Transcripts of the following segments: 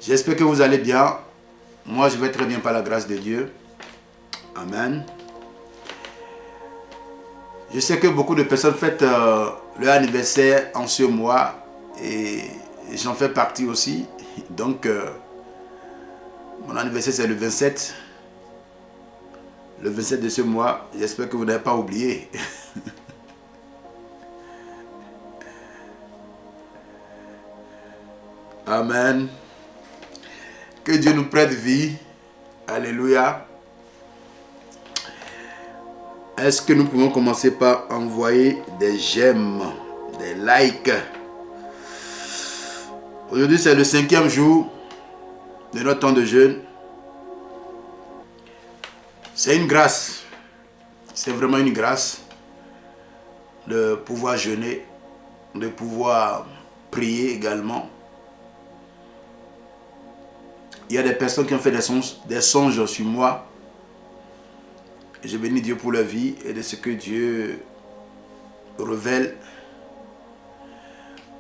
J'espère que vous allez bien. Moi, je vais très bien par la grâce de Dieu. Amen. Je sais que beaucoup de personnes fêtent leur anniversaire en ce mois et j'en fais partie aussi. Donc, mon anniversaire c'est le 27. Le 27 de ce mois. J'espère que vous n'avez pas oublié. Amen. Que Dieu nous prête vie. Alléluia. Est-ce que nous pouvons commencer par envoyer des j'aime, des likes? Aujourd'hui, c'est le 5e jour de notre temps de jeûne. C'est une grâce. C'est vraiment une grâce de pouvoir jeûner, de pouvoir prier également. Il y a des personnes qui ont fait des songes sur moi. Je bénis Dieu pour leur vie et de ce que Dieu révèle.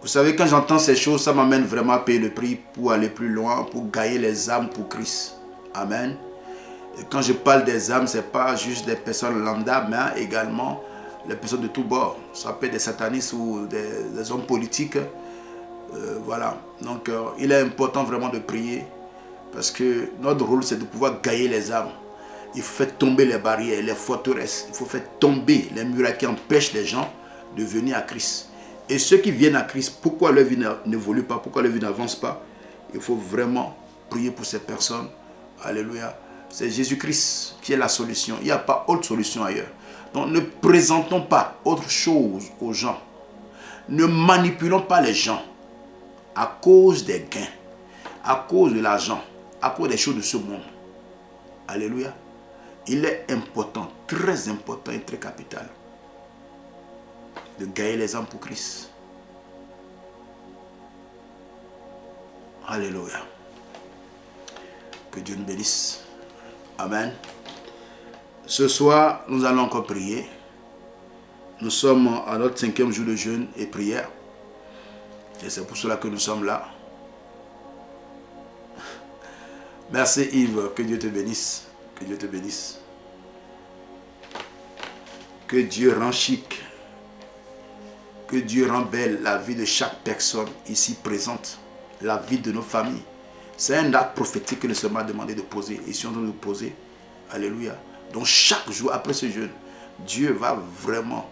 Vous savez, quand j'entends ces choses, ça m'amène vraiment à payer le prix pour aller plus loin, pour gagner les âmes pour Christ. Amen. Et quand je parle des âmes, ce n'est pas juste des personnes lambda, mais également les personnes de tous bords. Ça peut être des satanistes ou des hommes politiques. Voilà. Donc, il est important vraiment de prier. Parce que notre rôle, c'est de pouvoir gagner les âmes. Il faut faire tomber les barrières, les forteresses. Il faut faire tomber les murailles qui empêchent les gens de venir à Christ. Et ceux qui viennent à Christ, pourquoi leur vie n'évolue pas, pourquoi leur vie n'avance pas? Il faut vraiment prier pour ces personnes. Alléluia. C'est Jésus-Christ qui est la solution. Il n'y a pas autre solution ailleurs. Donc ne présentons pas autre chose aux gens. Ne manipulons pas les gens à cause des gains, à cause de l'argent, à cause des choses de ce monde. Alléluia. Il est important, très important et très capital de gagner les âmes pour Christ. Alléluia. Que Dieu nous bénisse. Amen. Ce soir, nous allons encore prier. Nous sommes à notre 5e jour de jeûne et prière. Et c'est pour cela que nous sommes là. Merci Yves, que Dieu te bénisse. Que Dieu te bénisse. Que Dieu rend chic. Que Dieu rend belle la vie de chaque personne ici présente. La vie de nos familles. C'est un acte prophétique que le Seigneur m'a demandé de poser. Et si on doit le poser, alléluia. Donc chaque jour après ce jeûne, Dieu va vraiment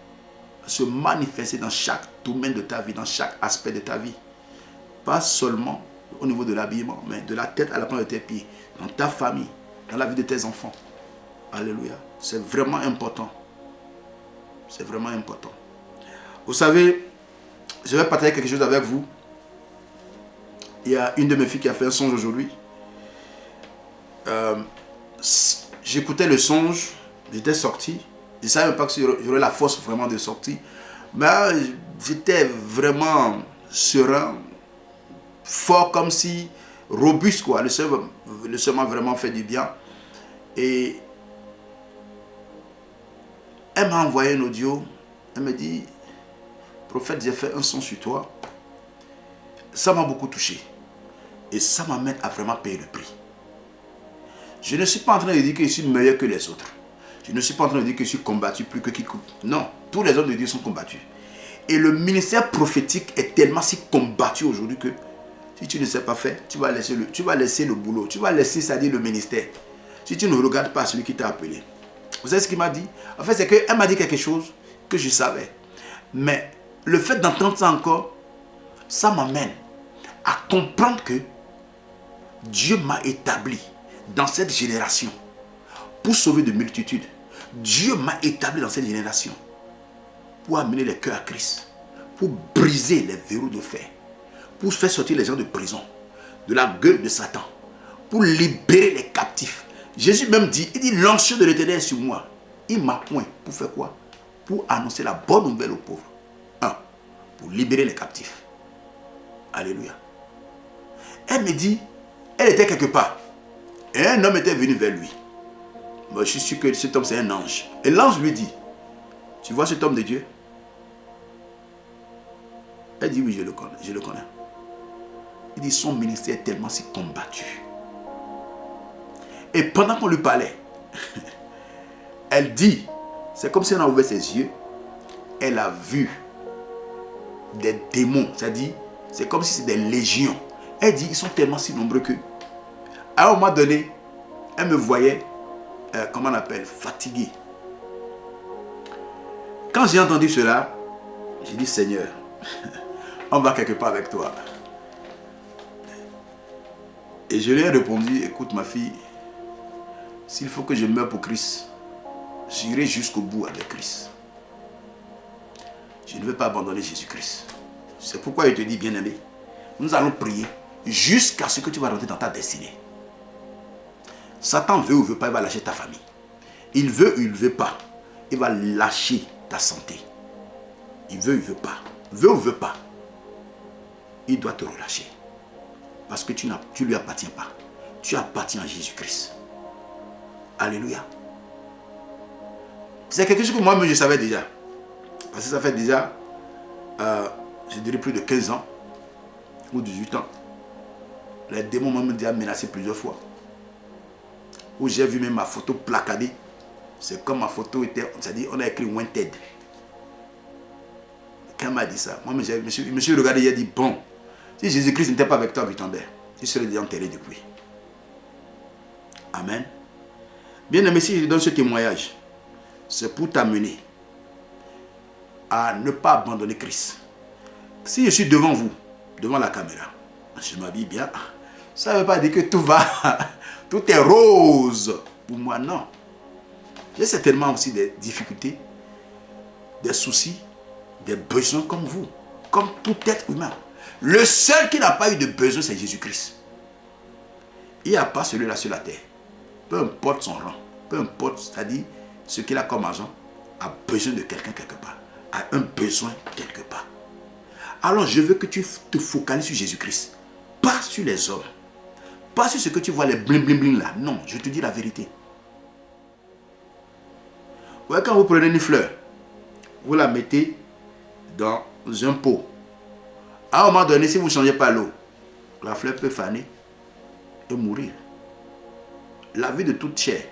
se manifester dans chaque domaine de ta vie, dans chaque aspect de ta vie. Pas seulement au niveau de l'habillement, mais de la tête à la pointe de tes pieds, dans ta famille, dans la vie de tes enfants. Alléluia. C'est vraiment important. C'est vraiment important. Vous savez, je vais partager quelque chose avec vous. Il y a une de mes filles qui a fait un songe aujourd'hui. J'écoutais le songe, j'étais sorti. Je ne savais même pas que j'aurais la force vraiment de sortir. Mais j'étais vraiment serein, fort, comme si robuste, quoi. Le Seigneur m'a vraiment fait du bien. Et elle m'a envoyé un audio. Elle me dit, prophète, j'ai fait un son sur toi. Ça m'a beaucoup touché. Et ça m'amène à vraiment payer le prix. Je ne suis pas en train de dire que je suis meilleur que les autres. Je ne suis pas en train de dire que je suis combattu plus que quiconque. Non, tous les hommes de Dieu sont combattus. Et le ministère prophétique est tellement si combattu aujourd'hui que si tu ne sais pas faire, tu vas laisser le boulot. Tu vas laisser, c'est-à-dire le ministère. Si tu ne regardes pas celui qui t'a appelé. Vous savez ce qu'il m'a dit? En fait, c'est qu'elle m'a dit quelque chose que je savais. Mais le fait d'entendre ça encore, ça m'amène à comprendre que Dieu m'a établi dans cette génération pour sauver de multitudes. Dieu m'a établi dans cette génération pour amener les cœurs à Christ, pour briser les verrous de fer, pour faire sortir les gens de prison, de la gueule de Satan, pour libérer les captifs. Jésus même dit, il dit, l'onction de l'Éternel est sur moi. Il m'a point pour faire quoi? Pour annoncer la bonne nouvelle aux pauvres. Pour libérer les captifs. Alléluia. Elle me dit, elle était quelque part. Et un homme était venu vers lui. Moi, je suis sûr que cet homme, c'est un ange. Et l'ange lui dit, tu vois cet homme de Dieu? Elle dit, oui, je le connais. Il dit, son ministère est tellement si combattu. Et pendant qu'on lui parlait, elle dit, c'est comme si elle a ouvert ses yeux, elle a vu des démons, c'est-à-dire, c'est comme si c'était des légions. Elle dit, ils sont tellement si nombreux que, à un moment donné, elle me voyait, comment on appelle, fatiguée. Quand j'ai entendu cela, j'ai dit, Seigneur, on va quelque part avec toi. Et je lui ai répondu, écoute ma fille, s'il faut que je meure pour Christ, j'irai jusqu'au bout avec Christ. Je ne veux pas abandonner Jésus-Christ. C'est pourquoi il te dit, bien-aimé, nous allons prier jusqu'à ce que tu vas rentrer dans ta destinée. Satan veut ou veut pas, il va lâcher ta famille. Il veut ou il ne veut pas, il va lâcher ta santé. Il veut ou il ne veut pas. Veut ou veut pas, il doit te relâcher. Parce que tu ne lui appartiens pas. Tu appartiens à Jésus-Christ. Alléluia. C'est quelque chose que moi-même je savais déjà. Parce que ça fait déjà, je dirais plus de 15 ans ou 18 ans. Les démons m'ont déjà menacé plusieurs fois. Où j'ai vu même ma photo placardée. C'est comme ma photo était, c'est-à-dire on a écrit Wanted. Quand m'a dit ça, moi je me suis regardé et j'ai dit, bon, si Jésus-Christ n'était pas avec toi, Wittenberg, il serait déjà enterré depuis. Amen. Bien aimé, si je donne ce témoignage, c'est pour t'amener à ne pas abandonner Christ. Si je suis devant vous, devant la caméra, je m'habille bien, ça ne veut pas dire que tout va, tout est rose. Pour moi, non. J'ai certainement aussi des difficultés, des soucis, des besoins comme vous, comme tout être humain. Le seul qui n'a pas eu de besoin, c'est Jésus-Christ. Il n'y a pas celui-là sur la terre. Peu importe son rang, peu importe, c'est-à-dire ce qu'il a comme argent, a besoin de quelqu'un quelque part, a un besoin quelque part. Alors je veux que tu te focalises sur Jésus-Christ, pas sur les hommes, pas sur ce que tu vois, les bling bling bling là. Non, je te dis la vérité. Ouais, quand vous prenez une fleur, vous la mettez dans un pot. À un moment donné, si vous ne changez pas l'eau, la fleur peut faner et mourir. La vie de toute chair,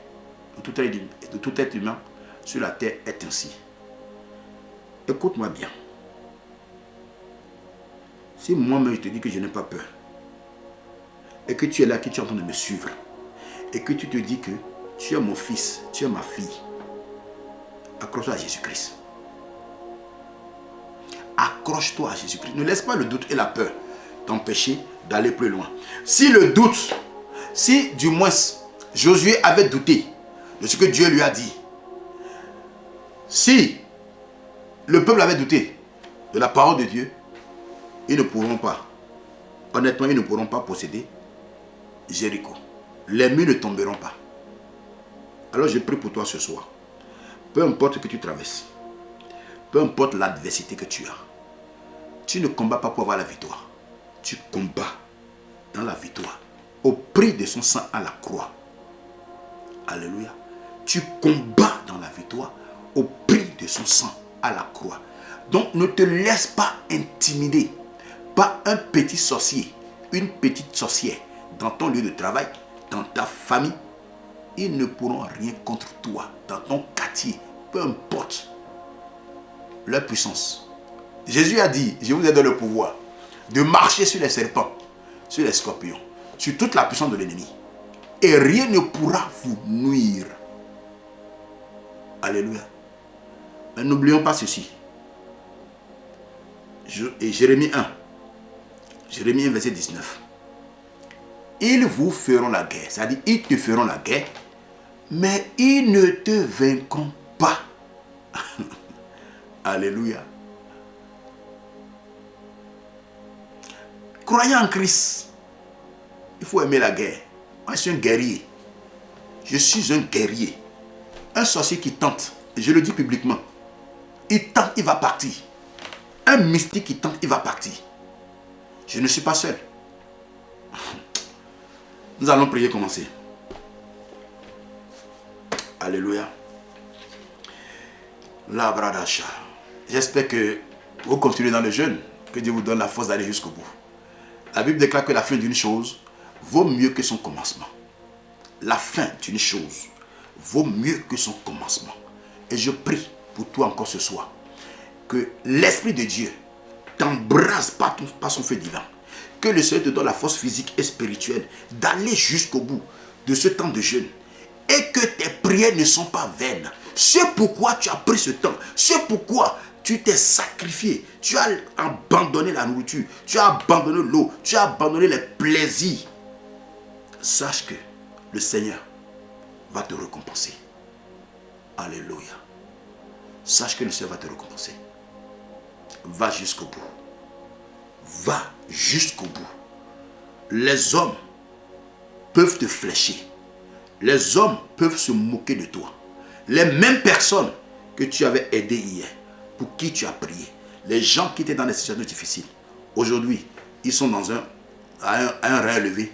de tout être humain sur la terre est ainsi. Écoute-moi bien. Si moi-même je te dis que je n'ai pas peur, et que tu es là, que tu es en train de me suivre, et que tu te dis que tu es mon fils, tu es ma fille, accroche-toi à Jésus-Christ. Accroche-toi à Jésus-Christ. Ne laisse pas le doute et la peur t'empêcher d'aller plus loin. Si le doute, si du moins Josué avait douté de ce que Dieu lui a dit, si le peuple avait douté de la parole de Dieu, ils ne pourront pas, honnêtement, ils ne pourront pas posséder Jéricho. Les murs ne tomberont pas. Alors je prie pour toi ce soir. Peu importe ce que tu traverses, peu importe l'adversité que tu as, tu ne combats pas pour avoir la victoire. Tu combats dans la victoire, au prix de son sang à la croix. Alléluia. Tu combats dans la victoire, au prix de son sang à la croix. Donc ne te laisse pas intimider par un petit sorcier, une petite sorcière dans ton lieu de travail, dans ta famille. Ils ne pourront rien contre toi, dans ton quartier, peu importe leur puissance. Jésus a dit, je vous ai donné le pouvoir de marcher sur les serpents, sur les scorpions, sur toute la puissance de l'ennemi. Et rien ne pourra vous nuire. Alléluia. Mais n'oublions pas ceci. Et Jérémie 1. Jérémie 1, verset 19. Ils vous feront la guerre. C'est-à-dire, ils te feront la guerre, mais ils ne te vaincront pas. Alléluia. Croyant en Christ, il faut aimer la guerre. Moi, je suis un guerrier. Je suis un guerrier. Un sorcier qui tente, et je le dis publiquement, il tente, il va partir. Un mystique qui tente, il va partir. Je ne suis pas seul. Nous allons prier, commencer. Alléluia. La bradasha. J'espère que vous continuez dans le jeûne, que Dieu vous donne la force d'aller jusqu'au bout. La Bible déclare que la fin d'une chose vaut mieux que son commencement. La fin d'une chose vaut mieux que son commencement. Et je prie pour toi encore ce soir que l'Esprit de Dieu t'embrasse par son feu divin. Que le Seigneur te donne la force physique et spirituelle d'aller jusqu'au bout de ce temps de jeûne. Et que tes prières ne sont pas vaines. C'est pourquoi tu as pris ce temps. C'est pourquoi tu t'es sacrifié. Tu as abandonné la nourriture. Tu as abandonné l'eau. Tu as abandonné les plaisirs. Sache que le Seigneur va te récompenser. Alléluia. Sache que le Seigneur va te récompenser. Va jusqu'au bout. Va jusqu'au bout. Les hommes peuvent te flécher. Les hommes peuvent se moquer de toi. Les mêmes personnes que tu avais aidées hier, pour qui tu as prié, les gens qui étaient dans des situations difficiles, aujourd'hui, ils sont dans un rein levé.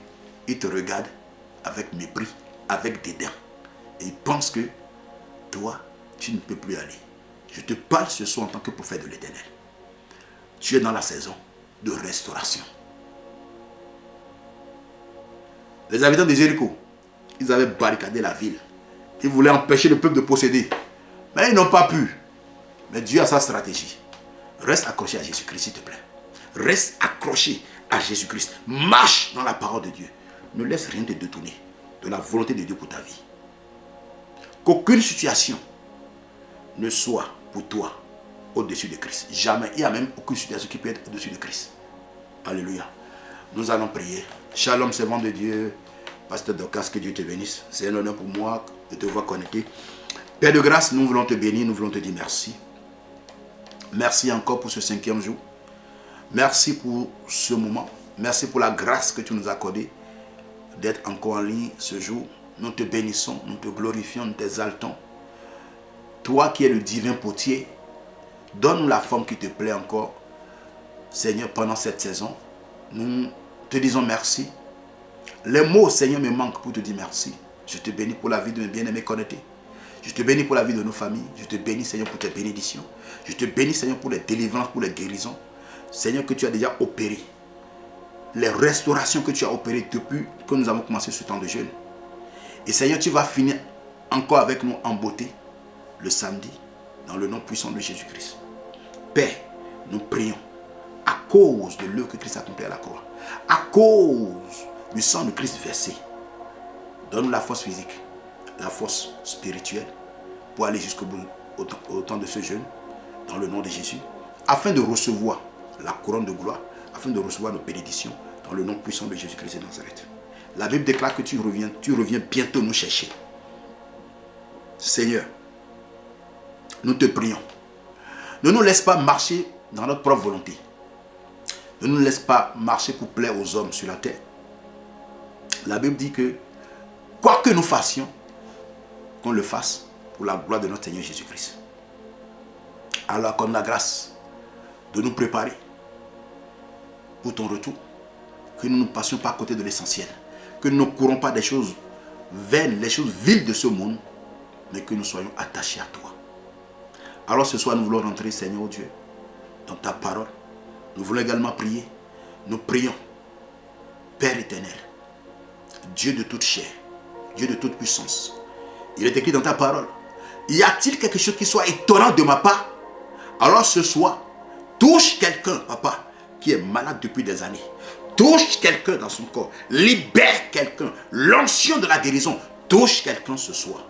Ils te regardent avec mépris, avec dédain. Et ils pensent que toi, tu ne peux plus aller. Je te parle ce soir en tant que prophète de l'Éternel. Tu es dans la saison de restauration. Les habitants de Jéricho, ils avaient barricadé la ville. Ils voulaient empêcher le peuple de posséder. Mais ils n'ont pas pu. Mais Dieu a sa stratégie. Reste accroché à Jésus-Christ, s'il te plaît. Reste accroché à Jésus-Christ. Marche dans la parole de Dieu. Ne laisse rien te détourner de la volonté de Dieu pour ta vie. Qu'aucune situation ne soit pour toi au-dessus de Christ. Jamais. Il n'y a même aucune situation qui peut être au-dessus de Christ. Alléluia. Nous allons prier. Shalom, servant de Dieu. Pasteur Dorcas, que Dieu te bénisse. C'est un honneur pour moi de te voir connecté. Père de grâce, nous voulons te bénir, nous voulons te dire merci. Merci encore pour ce 5e jour. Merci pour ce moment. Merci pour la grâce que tu nous as accordée d'être encore en ligne ce jour. Nous te bénissons, nous te glorifions, nous t'exaltons. Toi qui es le divin potier, donne-nous la forme qui te plaît encore. Seigneur, pendant cette saison, nous te disons merci. Les mots, Seigneur, me manquent pour te dire merci. Je te bénis pour la vie de mes bien-aimés connectés. Je te bénis pour la vie de nos familles. Je te bénis, Seigneur, pour tes bénédictions. Je te bénis, Seigneur, pour les délivrances, pour les guérisons. Seigneur, que tu as déjà opéré. Les restaurations que tu as opérées depuis que nous avons commencé ce temps de jeûne. Et Seigneur, tu vas finir encore avec nous en beauté le samedi, dans le nom puissant de Jésus-Christ. Père, nous prions à cause de l'œuvre que Christ a accompli à la croix. À cause du sang de Christ versé. Donne-nous la force physique, la force spirituelle pour aller jusqu'au bout au temps de ce jeûne, dans le nom de Jésus, afin de recevoir la couronne de gloire, afin de recevoir nos bénédictions, dans le nom puissant de Jésus-Christ de Nazareth. La Bible déclare que tu reviens bientôt nous chercher. Seigneur, nous te prions. Ne nous laisse pas marcher dans notre propre volonté. Ne nous laisse pas marcher pour plaire aux hommes sur la terre. La Bible dit que quoi que nous fassions, qu'on le fasse pour la gloire de notre Seigneur Jésus-Christ. Alors accorde la grâce de nous préparer pour ton retour. Que nous ne passions pas à côté de l'essentiel. Que nous ne courons pas des choses vaines, les choses viles de ce monde, mais que nous soyons attachés à toi. Alors ce soir, nous voulons rentrer, Seigneur Dieu, dans ta parole. Nous voulons également prier. Nous prions, Père éternel, Dieu de toute chair, Dieu de toute puissance. Il est écrit dans ta parole, y a-t-il quelque chose qui soit étonnant de ma part? Alors ce soir, touche quelqu'un, papa, qui est malade depuis des années. Touche quelqu'un dans son corps. Libère quelqu'un. L'onction de la guérison. Touche quelqu'un ce soir.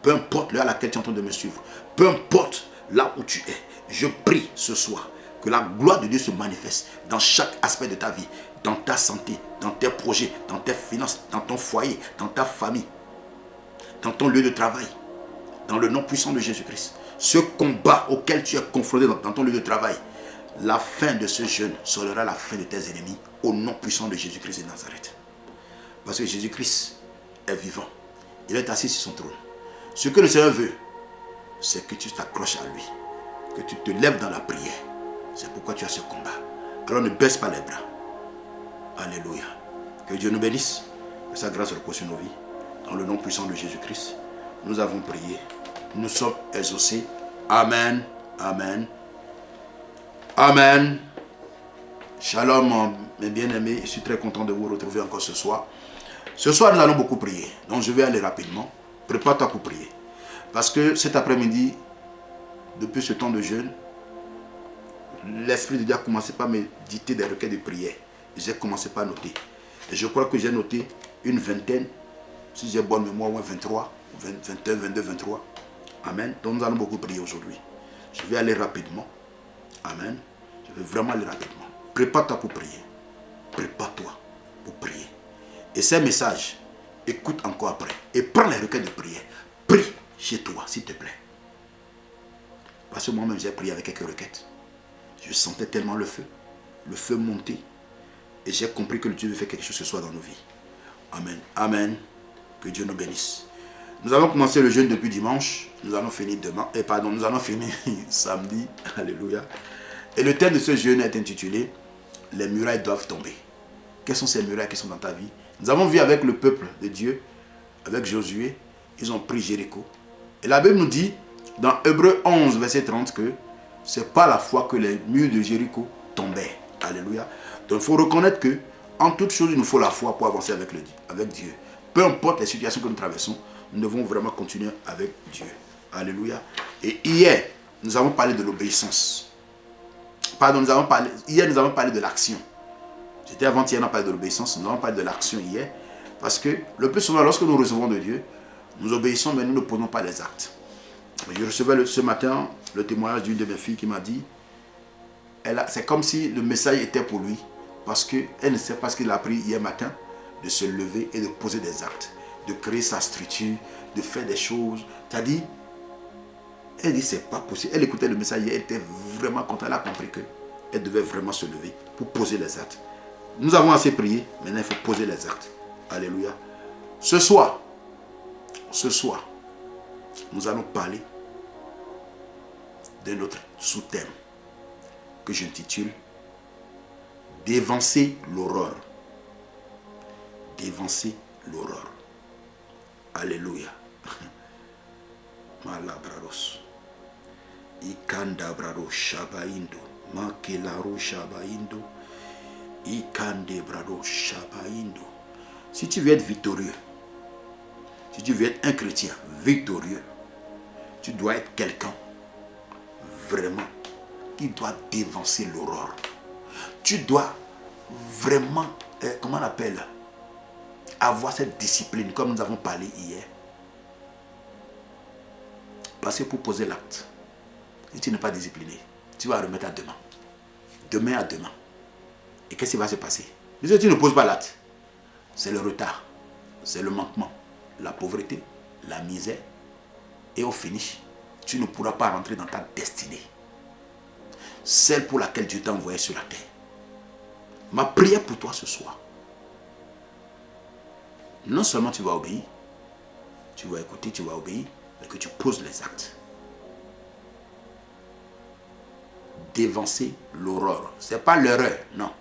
Peu importe l'heure à laquelle tu es en train de me suivre. Peu importe là où tu es. Je prie ce soir que la gloire de Dieu se manifeste dans chaque aspect de ta vie. Dans ta santé, dans tes projets, dans tes finances, dans ton foyer, dans ta famille, dans ton lieu de travail. Dans le nom puissant de Jésus-Christ. Ce combat auquel tu es confronté dans ton lieu de travail. La fin de ce jeûne sera la fin de tes ennemis au nom puissant de Jésus-Christ de Nazareth. Parce que Jésus-Christ est vivant. Il est assis sur son trône. Ce que le Seigneur veut, c'est que tu t'accroches à lui. Que tu te lèves dans la prière. C'est pourquoi tu as ce combat. Alors ne baisse pas les bras. Alléluia. Que Dieu nous bénisse. Que sa grâce repose sur nos vies. Dans le nom puissant de Jésus-Christ, nous avons prié. Nous sommes exaucés. Amen. Amen. Amen. Shalom, mes bien-aimés. Je suis très content de vous retrouver encore ce soir. Ce soir, nous allons beaucoup prier. Donc, je vais aller rapidement. Prépare-toi pour prier. Parce que cet après-midi, depuis ce temps de jeûne, l'Esprit de Dieu a commencé par me dicter des requêtes de prière. J'ai commencé par noter. Et je crois que j'ai noté une vingtaine, si j'ai bonne mémoire, 23, 21, 22, 23. Amen. Donc, nous allons beaucoup prier aujourd'hui. Je vais aller rapidement. Amen. Je vais vraiment aller rapidement. Prépare-toi pour prier. Prépare-toi pour prier. Et ces messages, écoute encore après. Et prends les requêtes de prière. Prie chez toi, s'il te plaît. Parce que moi-même, j'ai prié avec quelques requêtes. Je sentais tellement le feu monter. Et j'ai compris que Dieu veut faire quelque chose ce soir dans nos vies. Amen. Amen. Que Dieu nous bénisse. Nous avons commencé le jeûne depuis dimanche. Nous allons finir demain. Nous allons finir samedi. Alléluia. Et le thème de ce jeûne est intitulé « Les murailles doivent tomber ». Quelles sont ces murailles qui sont dans ta vie? Nous avons vu avec le peuple de Dieu, avec Josué, ils ont pris Jéricho. Et la Bible nous dit, dans Hébreux 11, verset 30, que c'est par la foi que les murs de Jéricho tombaient. Alléluia. Donc il faut reconnaître que en toute chose, il nous faut la foi pour avancer avec Dieu. Peu importe les situations que nous traversons, nous devons vraiment continuer avec Dieu. Alléluia. Et hier, nous avons parlé de l'obéissance. Hier, nous avons parlé de l'action. C'était avant-hier, on a parlé de l'obéissance. Nous avons parlé de l'action hier. Parce que le plus souvent, lorsque nous recevons de Dieu, nous obéissons, mais nous ne posons pas les actes. Je recevais ce matin le témoignage d'une de mes filles qui m'a dit, c'est comme si le message était pour lui. Parce qu'elle ne sait pas ce qu'il a appris hier matin, de se lever et de poser des actes. De créer sa structure, de faire des choses. C'est-à-dire, elle dit, c'est pas possible. Elle écoutait le message hier, elle était vraiment contente. Elle a compris qu'elle devait vraiment se lever pour poser les actes. Nous avons assez prié, maintenant il faut poser les actes. Alléluia. Ce soir, nous allons parler de notre sous-thème que j'intitule Dévancer l'aurore. Dévancer l'aurore. Alléluia. Malabraros. Ikanda brado shabaindo. Makelaro shabaindo. Ikande brado shabaindo. Si tu veux être victorieux, si tu veux être un chrétien victorieux, tu dois être quelqu'un vraiment qui doit dévancer l'aurore. Tu dois vraiment, comment on appelle, avoir cette discipline comme nous avons parlé hier. Parce que pour poser l'acte, si tu n'es pas discipliné, tu vas remettre à demain. Demain à demain. Et qu'est-ce qui va se passer? Si tu ne poses pas l'acte, c'est le retard, c'est le manquement, la pauvreté, la misère. Et au finish, tu ne pourras pas rentrer dans ta destinée. Celle pour laquelle Dieu t'a envoyé sur la terre. Ma prière pour toi ce soir. Non seulement tu vas obéir, tu vas écouter, tu vas obéir, mais que tu poses les actes. Dévancer l'aurore. Ce n'est pas l'erreur, non.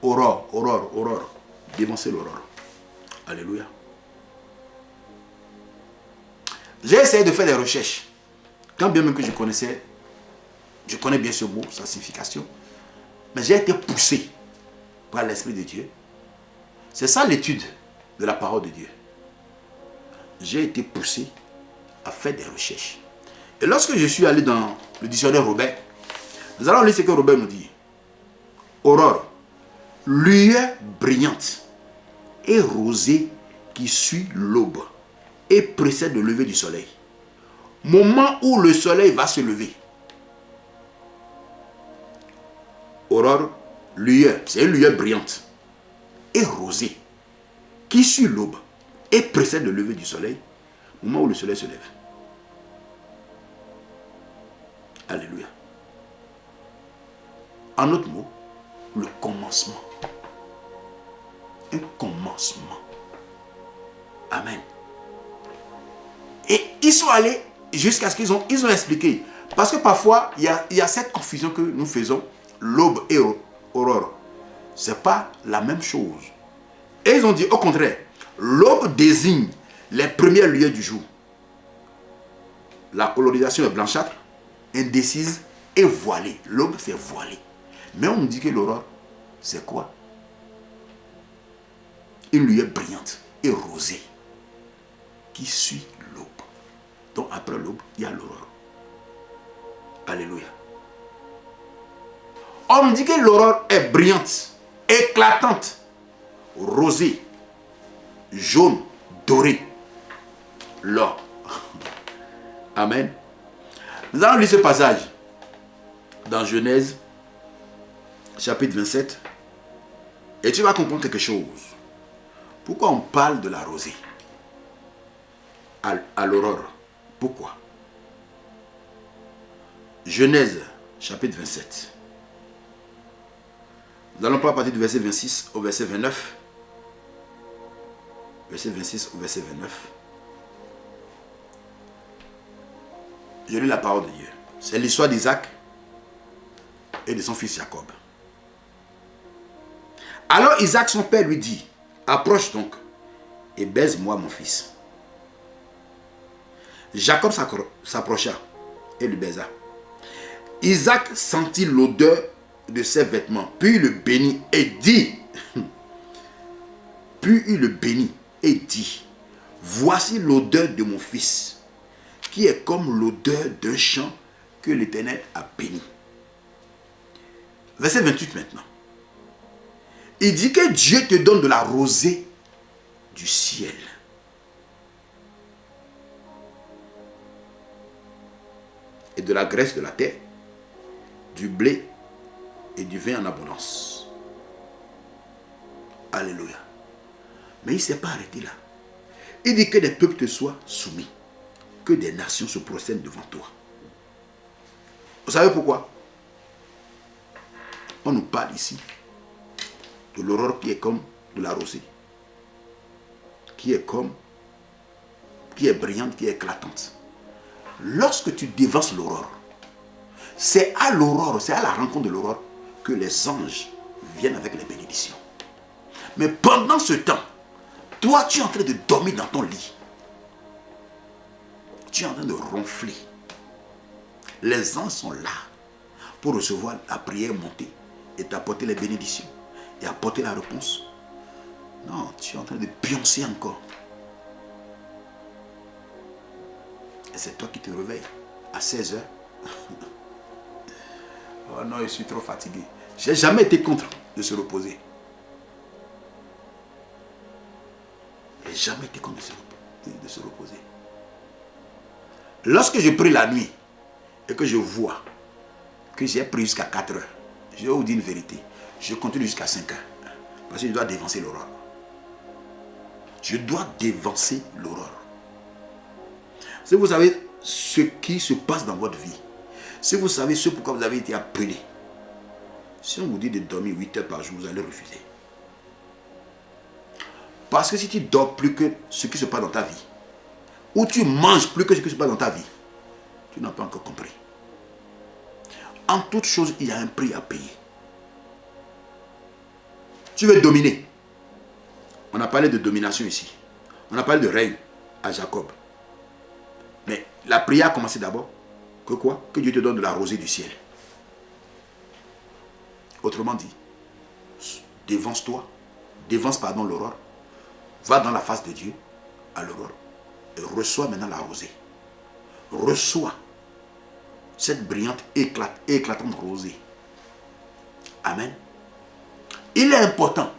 Aurore, aurore, aurore. Dévancer l'aurore. Alléluia. J'ai essayé de faire des recherches. Quand bien même que je connais bien ce mot, sa signification, mais j'ai été poussé par l'Esprit de Dieu. C'est ça l'étude de la parole de Dieu. J'ai été poussé à faire des recherches. Et lorsque je suis allé dans le dictionnaire Robert, nous allons lire ce que Robert nous dit. Aurore, lueur brillante et rosée qui suit l'aube et précède le lever du soleil. Moment où le soleil va se lever. Aurore, lueur, c'est une lueur brillante et rosée qui suit l'aube et précède le lever du soleil. Moment où le soleil se lève. Alléluia. En autre mot, le commencement. Un commencement. Amen. Et ils sont allés jusqu'à ce qu'ils ont expliqué. Parce que parfois, il y a cette confusion que nous faisons. L'aube et aurore. Ce n'est pas la même chose. Et ils ont dit au contraire, l'aube désigne les premières lueurs du jour. La colorisation est blanchâtre, indécise et voilée. L'aube, c'est voilé. Mais on nous dit que l'aurore, c'est quoi? Une lueur brillante et rosée qui suit l'aube. Donc après l'aube, il y a l'aurore. Alléluia. On nous dit que l'aurore est brillante, éclatante, rosée, jaune, dorée, l'or. Amen. Nous allons lire ce passage dans Genèse, chapitre 27. Et tu vas comprendre quelque chose. Pourquoi on parle de la rosée à l'aurore? Pourquoi? Genèse, chapitre 27. Nous allons pas partir du verset 26 au verset 29. Verset 26 au verset 29. Je lis la parole de Dieu. C'est l'histoire d'Isaac et de son fils Jacob. Alors Isaac, son père, lui dit, approche donc et baise-moi mon fils. Jacob s'approcha et le baisa. Isaac sentit l'odeur de ses vêtements, puis il le bénit et dit, voici l'odeur de mon fils, qui est comme l'odeur d'un champ que l'Éternel a béni. Verset 28 maintenant. Il dit que Dieu te donne de la rosée du ciel. Et de la graisse de la terre, du blé et du vin en abondance. Alléluia. Mais il ne s'est pas arrêté là. Il dit que des peuples te soient soumis, que des nations se prosternent devant toi. Vous savez pourquoi? On nous parle ici de l'aurore qui est comme de la rosée, qui est brillante, qui est éclatante. Lorsque tu dévances l'aurore, c'est à l'aurore, c'est à la rencontre de l'aurore que les anges viennent avec les bénédictions. Mais pendant ce temps, toi tu es en train de dormir dans ton lit. Tu es en train de ronfler. Les anges sont là pour recevoir la prière montée et t'apporter les bénédictions et apporter la réponse. Non, tu es en train de pioncer encore. Et c'est toi qui te réveilles à 16 heures. Oh non, je suis trop fatigué. Je n'ai jamais été contre de se reposer. Je n'ai jamais été contre de se reposer. Lorsque je prie la nuit et que je vois que j'ai pris jusqu'à 4 heures, je vais vous dire une vérité. Je continue jusqu'à 5 heures. Parce que je dois dévancer l'aurore. Je dois dévancer l'aurore. Si vous savez ce qui se passe dans votre vie, si vous savez ce pourquoi vous avez été appelé, si on vous dit de dormir 8 heures par jour, vous allez refuser. Parce que si tu dors plus que ce qui se passe dans ta vie, ou tu manges plus que ce qui se passe dans ta vie, tu n'as pas encore compris. En toute chose, il y a un prix à payer. Tu veux dominer. On a parlé de domination ici. On a parlé de règne à Jacob. Mais la prière a commencé d'abord. Que quoi? Que Dieu te donne de la rosée du ciel. Autrement dit, dévance l'aurore. Va dans la face de Dieu à l'aurore. Et reçois maintenant la rosée. Reçois cette brillante, éclatante rosée. Amen. Il est important,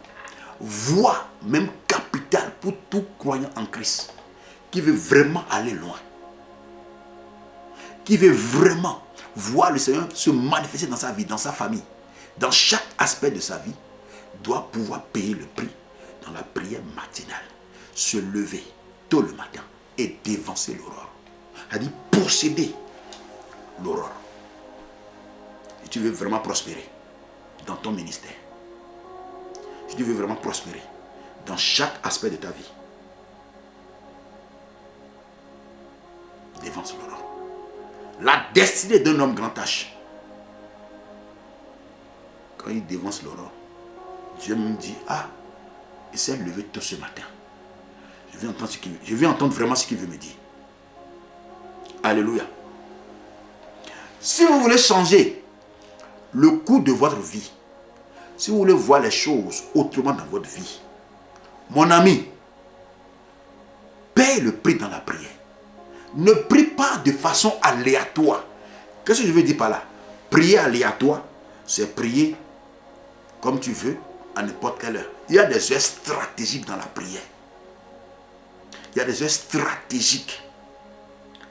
voire même capital pour tout croyant en Christ qui veut vraiment aller loin, qui veut vraiment voir le Seigneur se manifester dans sa vie, dans sa famille, dans chaque aspect de sa vie, doit pouvoir payer le prix dans la prière matinale, se lever tôt le matin et dévancer l'aurore. C'est-à-dire posséder l'aurore. Et tu veux vraiment prospérer dans ton ministère. Si tu veux vraiment prospérer dans chaque aspect de ta vie, dévance l'aurore. La destinée d'un homme grand H, quand il dévance l'aurore, Dieu me dit, il s'est levé tôt ce matin. Je vais entendre vraiment ce qu'il veut me dire. Alléluia. Si vous voulez changer le coût de votre vie, si vous voulez voir les choses autrement dans votre vie, mon ami, paye le prix dans la prière. Ne prie pas de façon aléatoire. Qu'est-ce que je veux dire par là? Prier aléatoire, c'est prier comme tu veux, à n'importe quelle heure. Il y a des heures stratégiques dans la prière. Il y a des heures stratégiques.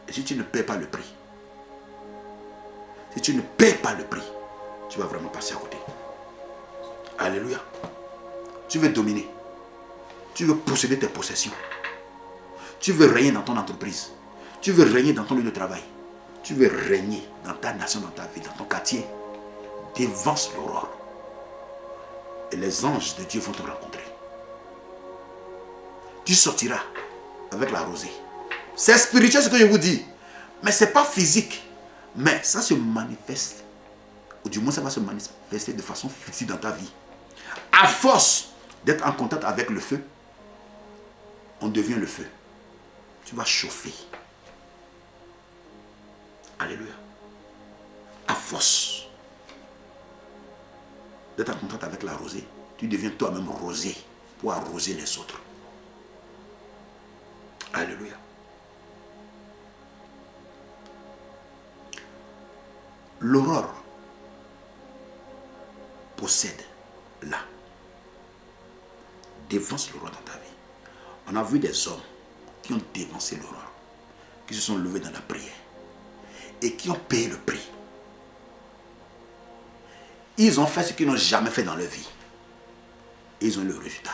Et si tu ne paies pas le prix, si tu ne paies pas le prix, tu vas vraiment passer à côté. Alléluia. Tu veux dominer. Tu veux posséder tes possessions. Tu veux régner dans ton entreprise. Tu veux régner dans ton lieu de travail. Tu veux régner dans ta nation, dans ta vie, dans ton quartier. Dévance l'aurore. Et les anges de Dieu vont te rencontrer. Tu sortiras avec la rosée. C'est spirituel ce que je vous dis. Mais ce n'est pas physique. Mais ça se manifeste. Ou du moins ça va se manifester de façon physique dans ta vie. À force d'être en contact avec le feu, on devient le feu. Tu vas chauffer. Alléluia. À force d'être en contact avec la rosée, tu deviens toi-même rosé pour arroser les autres. Alléluia. L'aurore possède là. Dévance l'aurore dans ta vie. On a vu des hommes qui ont dévancé l'aurore, qui se sont levés dans la prière et qui ont payé le prix. Ils ont fait ce qu'ils n'ont jamais fait dans leur vie. Et ils ont eu le résultat.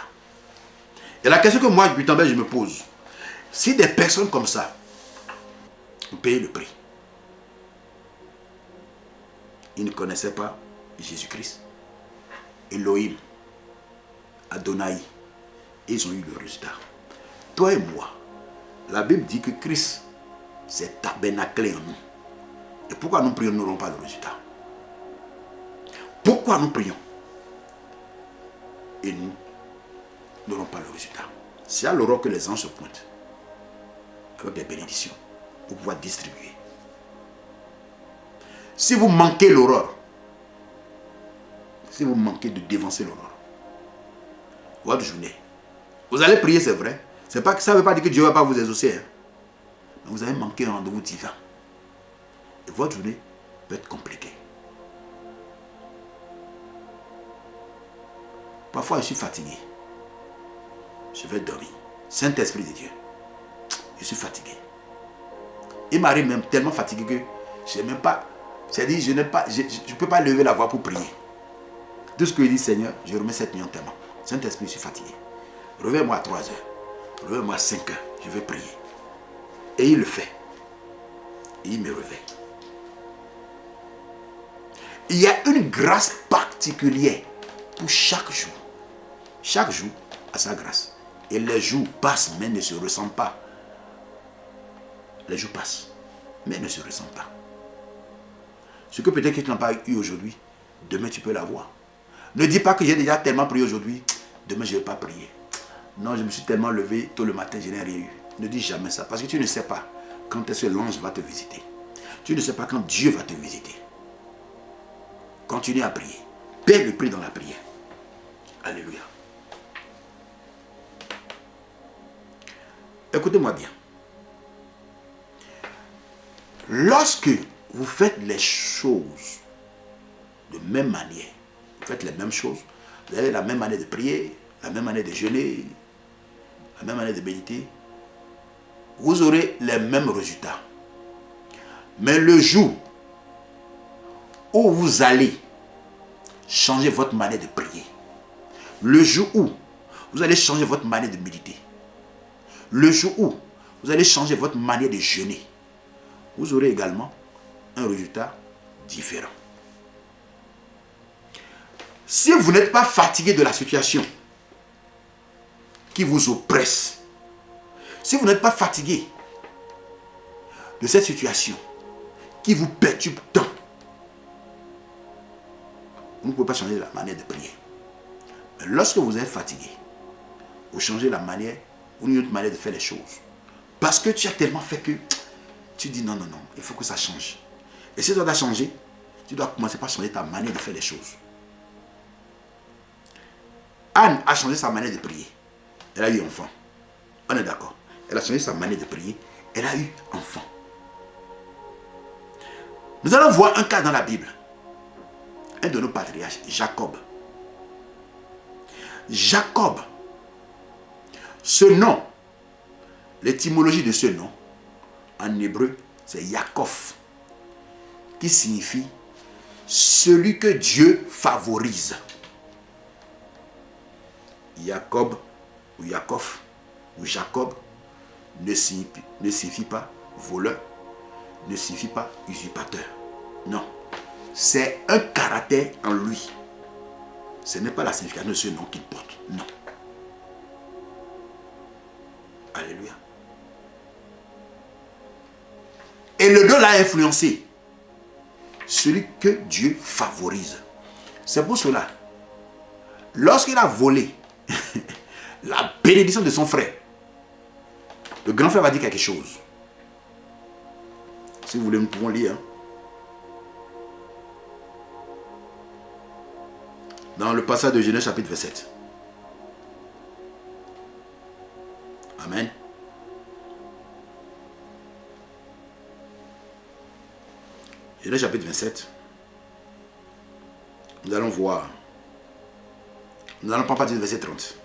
Et la question que moi, Gutenberg, je me pose, si des personnes comme ça ont payé le prix, ils ne connaissaient pas Jésus-Christ, Elohim, Adonai, et ils ont eu le résultat. Toi et moi, la Bible dit que Christ s'est tabernaclé en nous. Et pourquoi nous prions, nous n'aurons pas le résultat? Pourquoi nous prions et nous n'aurons pas le résultat? C'est à l'aurore que les anges se pointent avec des bénédictions pour pouvoir distribuer. Si vous manquez l'aurore, si vous manquez de dévancer l'aurore, votre journée, vous allez prier, c'est vrai. Ça ne veut pas dire que Dieu ne va pas vous exaucer. Hein. Mais vous avez manqué un rendez-vous divin. Et votre journée peut être compliquée. Parfois, je suis fatigué. Je vais dormir. Saint-Esprit de Dieu. Je suis fatigué. Il m'arrive même tellement fatigué que je n'ai même pas... C'est-à-dire, je ne peux pas lever la voix pour prier. Tout ce que je dis, Seigneur, je remets cette nuit en témoin. Saint-Esprit, je suis fatigué. Réveille-moi à 3 heures. Réveille-moi à 5 heures. Je vais prier. Et il le fait. Et il me réveille. Il y a une grâce particulière pour chaque jour. Chaque jour a sa grâce. Et les jours passent, mais ne se ressemblent pas. Les jours passent, mais ne se ressemblent pas. Ce que peut-être que tu n'as pas eu aujourd'hui, demain tu peux l'avoir. Ne dis pas que j'ai déjà tellement prié aujourd'hui, demain je ne vais pas prier. Non, je me suis tellement levé tôt le matin, je n'ai rien eu. Ne dis jamais ça, parce que tu ne sais pas quand est-ce que l'ange va te visiter. Tu ne sais pas quand Dieu va te visiter. Continue à prier. Paie le prix dans la prière. Alléluia. Écoutez-moi bien. Lorsque vous faites les choses de même manière, vous faites les mêmes choses, vous avez la même manière de prier, la même manière de jeûner, la même manière de méditer, vous aurez les mêmes résultats. Mais le jour où vous allez changer votre manière de prier, le jour où vous allez changer votre manière de méditer, le jour où vous allez changer votre manière de jeûner, vous aurez également un résultat différent. Si vous n'êtes pas fatigué de la situation qui vous oppresse, si vous n'êtes pas fatigué de cette situation qui vous perturbe tant, vous ne pouvez pas changer la manière de prier. Mais lorsque vous êtes fatigué, vous changez la manière ou une autre manière de faire les choses. Parce que tu as tellement fait que tu dis non, il faut que ça change. Et si ça doit changer, Tu dois commencer par changer ta manière de faire les choses. Anne a changé sa manière de prier. Elle a eu enfant. On est d'accord. Elle a changé sa manière de prier. Elle a eu enfant. Nous allons voir un cas dans la Bible. Un de nos patriarches, Jacob. Jacob. Ce nom, l'étymologie de ce nom, en hébreu, c'est Yaakov, qui signifie celui que Dieu favorise. Jacob ou Yaakov ou Jacob ne signifie pas voleur, ne signifie pas usurpateur. Non, c'est un caractère en lui. Ce n'est pas la signification de ce nom qu'il porte. Non. Alléluia. Et le don l'a influencé. Celui que Dieu favorise. C'est pour cela, lorsqu'il a volé la bénédiction de son frère, le grand frère va dire quelque chose. Si vous voulez, nous pouvons lire. Dans le passage de Genèse chapitre 27. Amen. Genèse chapitre 27. Nous allons voir. Nous allons pas partir du verset 30.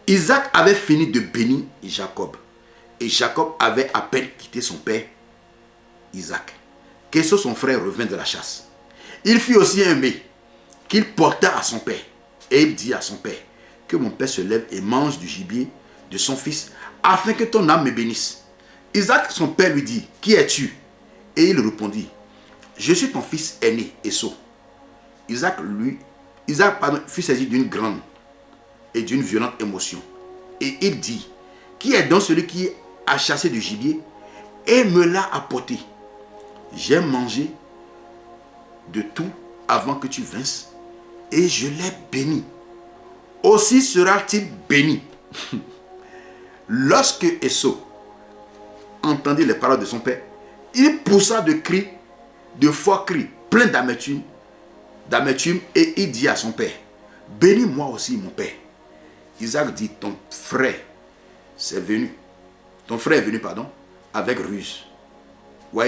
Isaac avait fini de bénir Jacob. Et Jacob avait à peine quitté son père Isaac, qu'Esau son frère revint de la chasse. Il fit aussi un mets qu'il porta à son père. Et il dit à son père, que mon père se lève et mange du gibier de son fils, afin que ton âme me bénisse. Isaac son père lui dit, qui es-tu? Et il répondit, je suis ton fils aîné, Esau. Isaac fut saisi d'une grande et d'une violente émotion. Et il dit, qui est donc celui qui a chassé du gibier et me l'a apporté? J'ai mangé de tout avant que tu vinsses et je l'ai béni. Aussi sera-t-il béni. Lorsque Esau entendit les paroles de son père, il poussa de cris, de forts cris, pleins d'amertume, et il dit à son père, bénis-moi aussi mon père. Isaac dit, ton frère est venu, avec ruse. Oui,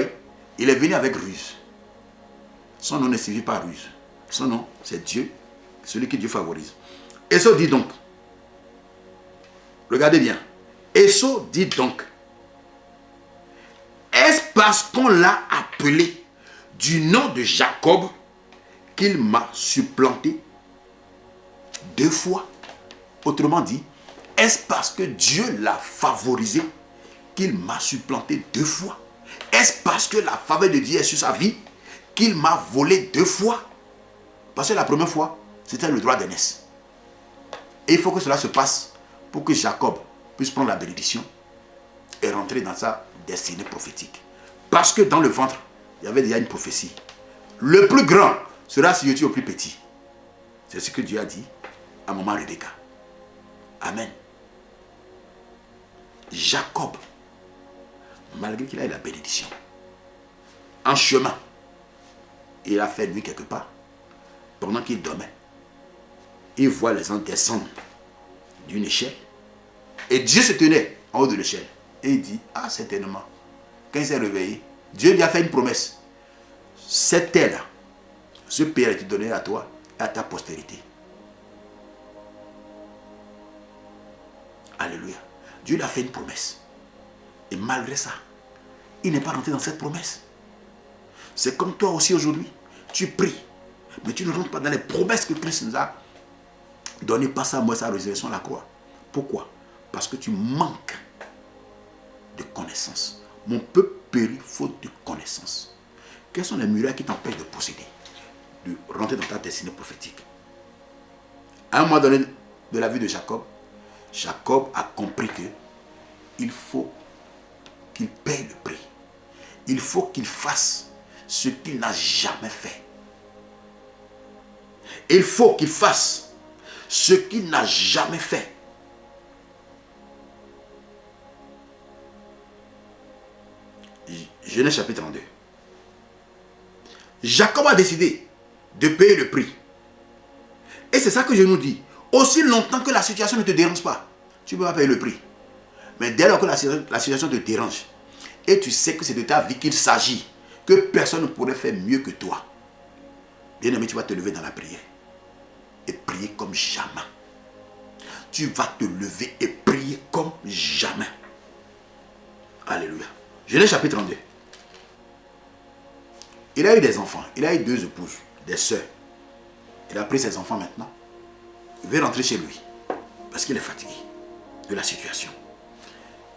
il est venu avec ruse. Son nom ne signifie pas ruse. Son nom, c'est Dieu, celui que Dieu favorise. Esau dit donc, regardez bien, Esau dit donc, est-ce parce qu'on l'a appelé du nom de Jacob qu'il m'a supplanté 2 fois? Autrement dit, est-ce parce que Dieu l'a favorisé qu'il m'a supplanté 2 fois? Est-ce parce que la faveur de Dieu est sur sa vie qu'il m'a volé 2 fois? Parce que la première fois, c'était le droit d'aînesse. Et il faut que cela se passe pour que Jacob puisse prendre la bénédiction et rentrer dans sa destinée prophétique. Parce que dans le ventre, il y avait déjà une prophétie. Le plus grand sera assujetti au plus petit. C'est ce que Dieu a dit à maman Rebecca. Amen. Jacob, malgré qu'il ait la bénédiction, en chemin, il a fait nuit quelque part. Pendant qu'il dormait, il voit les gens descendre d'une échelle. Et Dieu se tenait en haut de l'échelle. Et il dit, ah certainement, quand il s'est réveillé, Dieu lui a fait une promesse. Cette terre-là, ce pays a été donné à toi et à ta postérité. Alléluia. Dieu lui a fait une promesse. Et malgré ça, il n'est pas rentré dans cette promesse. C'est comme toi aussi aujourd'hui. Tu pries, mais tu ne rentres pas dans les promesses que Christ nous a données par sa mort, sa résurrection à la croix. Pourquoi? Parce que tu manques de connaissance. Mon peuple périt faute de connaissance. Quelles sont les murailles qui t'empêchent de posséder, de rentrer dans ta destinée prophétique? À un moment donné de la vie de Jacob, Jacob a compris que il faut qu'il paye le prix. Il faut qu'il fasse ce qu'il n'a jamais fait. Il faut qu'il fasse ce qu'il n'a jamais fait. Genèse chapitre 32. Jacob a décidé de payer le prix. Et c'est ça que je nous dis. Aussi longtemps que la situation ne te dérange pas, tu ne peux pas payer le prix. Mais dès lors que la situation te dérange, et tu sais que c'est de ta vie qu'il s'agit, que personne ne pourrait faire mieux que toi, bien-aimé, tu vas te lever dans la prière. Et prier comme jamais. Tu vas te lever et prier comme jamais. Alléluia. Genèse chapitre 32. Il a eu des enfants. Il a eu 2 épouses, des sœurs. Il a pris ses enfants maintenant. Il veut rentrer chez lui. Parce qu'il est fatigué de la situation.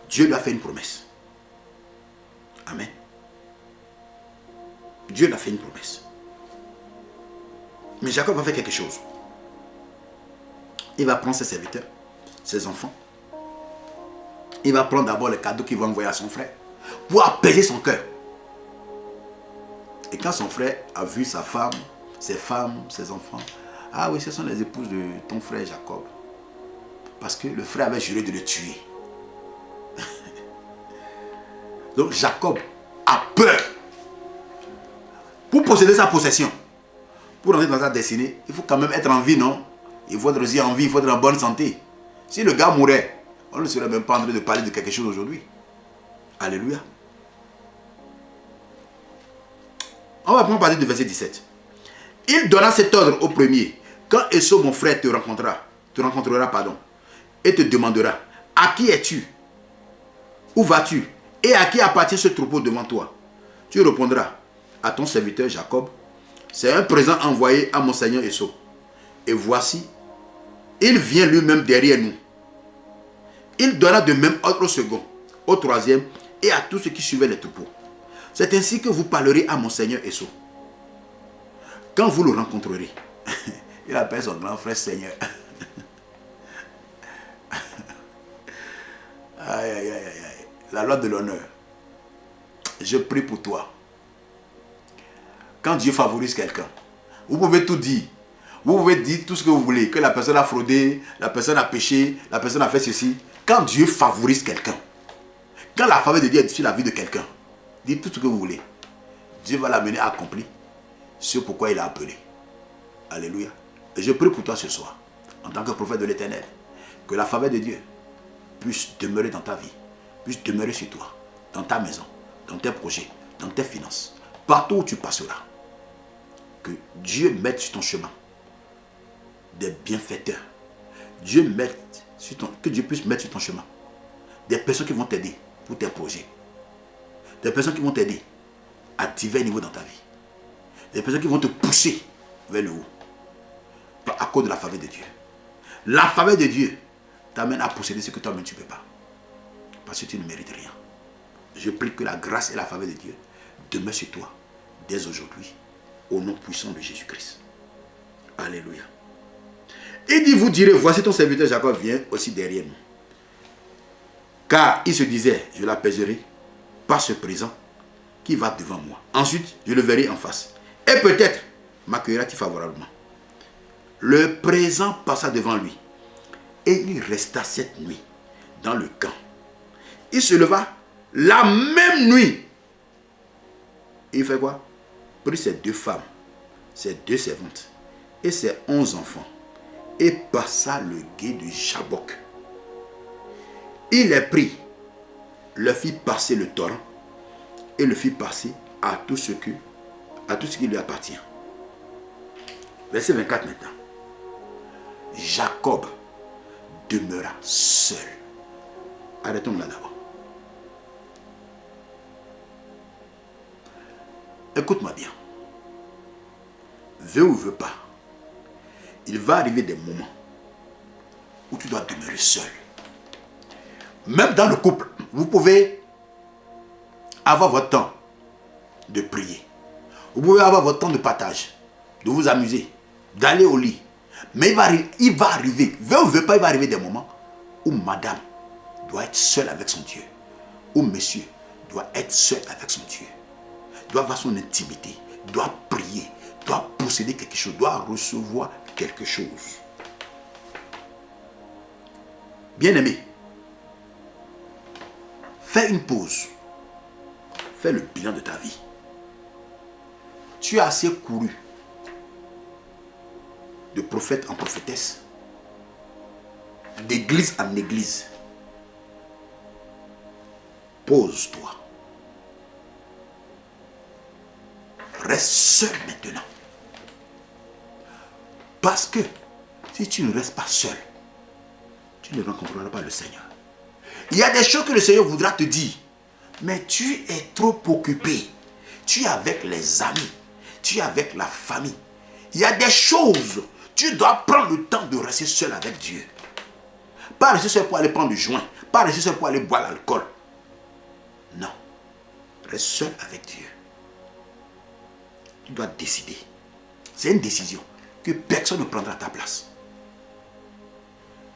Dieu lui a fait une promesse. Amen. Dieu lui a fait une promesse. Mais Jacob va faire quelque chose. Il va prendre ses serviteurs, ses enfants. Il va prendre d'abord les cadeaux qu'il va envoyer à son frère pour apaiser son cœur. Et quand son frère a vu sa femme, ses enfants, ah oui, ce sont les épouses de ton frère Jacob. Parce que le frère avait juré de le tuer. Donc Jacob a peur. Pour posséder sa possession, pour entrer dans sa destinée, il faut quand même être en vie, non? Il faut être aussi en vie, il faut être en bonne santé. Si le gars mourait, on ne serait même pas en train de parler de quelque chose aujourd'hui. Alléluia. On va prendre partir du verset 17. Il donna cet ordre au premier. Quand Esau, mon frère, te rencontrera, et te demandera, à qui es-tu? Où vas-tu? Et à qui appartient ce troupeau devant toi? Tu répondras, à ton serviteur Jacob, c'est un présent envoyé à mon seigneur Esau. Et voici, il vient lui-même derrière nous. Il donna de même ordre au second, au troisième, et à tous ceux qui suivaient les troupeaux. C'est ainsi que vous parlerez à mon seigneur Esau. Quand vous le rencontrerez, il appelle son grand frère Seigneur. Aïe, aïe, aïe, aïe. La loi de l'honneur. Je prie pour toi. Quand Dieu favorise quelqu'un, vous pouvez tout dire. Vous pouvez dire tout ce que vous voulez. Que la personne a fraudé, la personne a péché, la personne a fait ceci. Quand Dieu favorise quelqu'un, quand la faveur de Dieu est sur la vie de quelqu'un, dites tout ce que vous voulez. Dieu va l'amener à accomplir ce pourquoi il a appelé. Alléluia. Et je prie pour toi ce soir, en tant que prophète de l'Éternel, que la faveur de Dieu puisse demeurer dans ta vie, puisse demeurer sur toi, dans ta maison, dans tes projets, dans tes finances, partout où tu passeras. Que Dieu mette sur ton chemin des bienfaiteurs. Que Dieu puisse mettre sur ton chemin des personnes qui vont t'aider pour tes projets. Des personnes qui vont t'aider à divers niveaux dans ta vie. Des personnes qui vont te pousser vers le haut. À cause de la faveur de Dieu. La faveur de Dieu t'amène à posséder ce que toi-même tu ne peux pas. Parce que tu ne mérites rien. Je prie que la grâce et la faveur de Dieu demeurent sur toi dès aujourd'hui. Au nom puissant de Jésus-Christ. Alléluia. Il dit, vous direz, voici ton serviteur Jacob vient aussi derrière nous. Car il se disait, je l'apaiserai par ce présent qui va devant moi. Ensuite, je le verrai en face. Et peut-être m'accueillera-t-il favorablement. Le présent passa devant lui. Et il resta cette nuit dans le camp. Il se leva la même nuit. Et il fait quoi? Prit ses 2 femmes, ses 2 servantes et ses 11 enfants. Et passa le gué de Jabbok. Il les prit, leur fit passer le torrent et le fit passer à tout ce qui lui appartient. Verset 24 maintenant. Jacob demeura seul. Arrêtons là d'abord. Écoute-moi bien. Veux ou veux pas, il va arriver des moments où tu dois demeurer seul. Même dans le couple, vous pouvez avoir votre temps de prier. Vous pouvez avoir votre temps de partage, de vous amuser, d'aller au lit. Mais il va arriver, veut ou veut pas, il va arriver des moments où madame doit être seule avec son Dieu. Ou monsieur doit être seul avec son Dieu. Doit avoir son intimité, doit prier, doit posséder quelque chose, doit recevoir quelque chose. Bien-aimé, fais une pause. Fais le bilan de ta vie. Tu as assez couru de prophète en prophétesse, d'église en église. Pose-toi. Reste seul maintenant. Parce que si tu ne restes pas seul, tu ne rencontreras pas le Seigneur. Il y a des choses que le Seigneur voudra te dire, mais tu es trop occupé. Tu es avec les amis, tu es avec la famille. Il y a des choses, tu dois prendre le temps de rester seul avec Dieu. Pas rester seul pour aller prendre du joint, pas rester seul pour aller boire l'alcool. Non, reste seul avec Dieu. Tu dois décider. C'est une décision que personne ne prendra à ta place.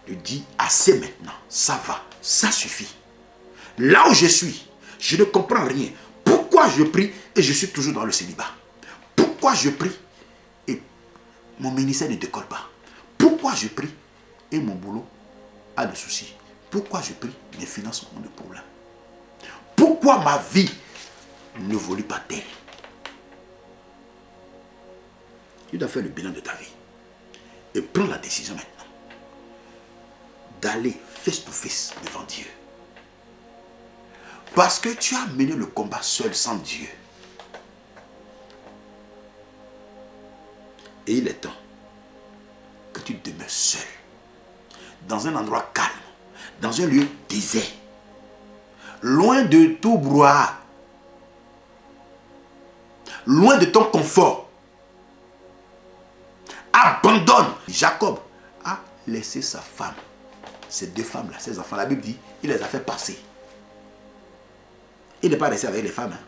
Tu dis assez maintenant, ça va, ça suffit. Là où je suis, je ne comprends rien. Pourquoi je prie et je suis toujours dans le célibat? Pourquoi je prie et mon ministère ne décolle pas? Pourquoi je prie et mon boulot a des soucis? Pourquoi je prie, mes finances ont des problèmes? Pourquoi ma vie ne volait pas telle? Tu dois faire le bilan de ta vie et prendre la décision maintenant d'aller face to face devant Dieu. Parce que tu as mené le combat seul sans Dieu. Et il est temps que tu demeures seul, dans un endroit calme, dans un lieu désert, loin de tout brouhaha, loin de ton confort. Abandonne. Jacob a laissé sa femme, ces deux femmes-là, ses enfants. La Bible dit, il les a fait passer. Il n'est pas resté avec les femmes. Hein.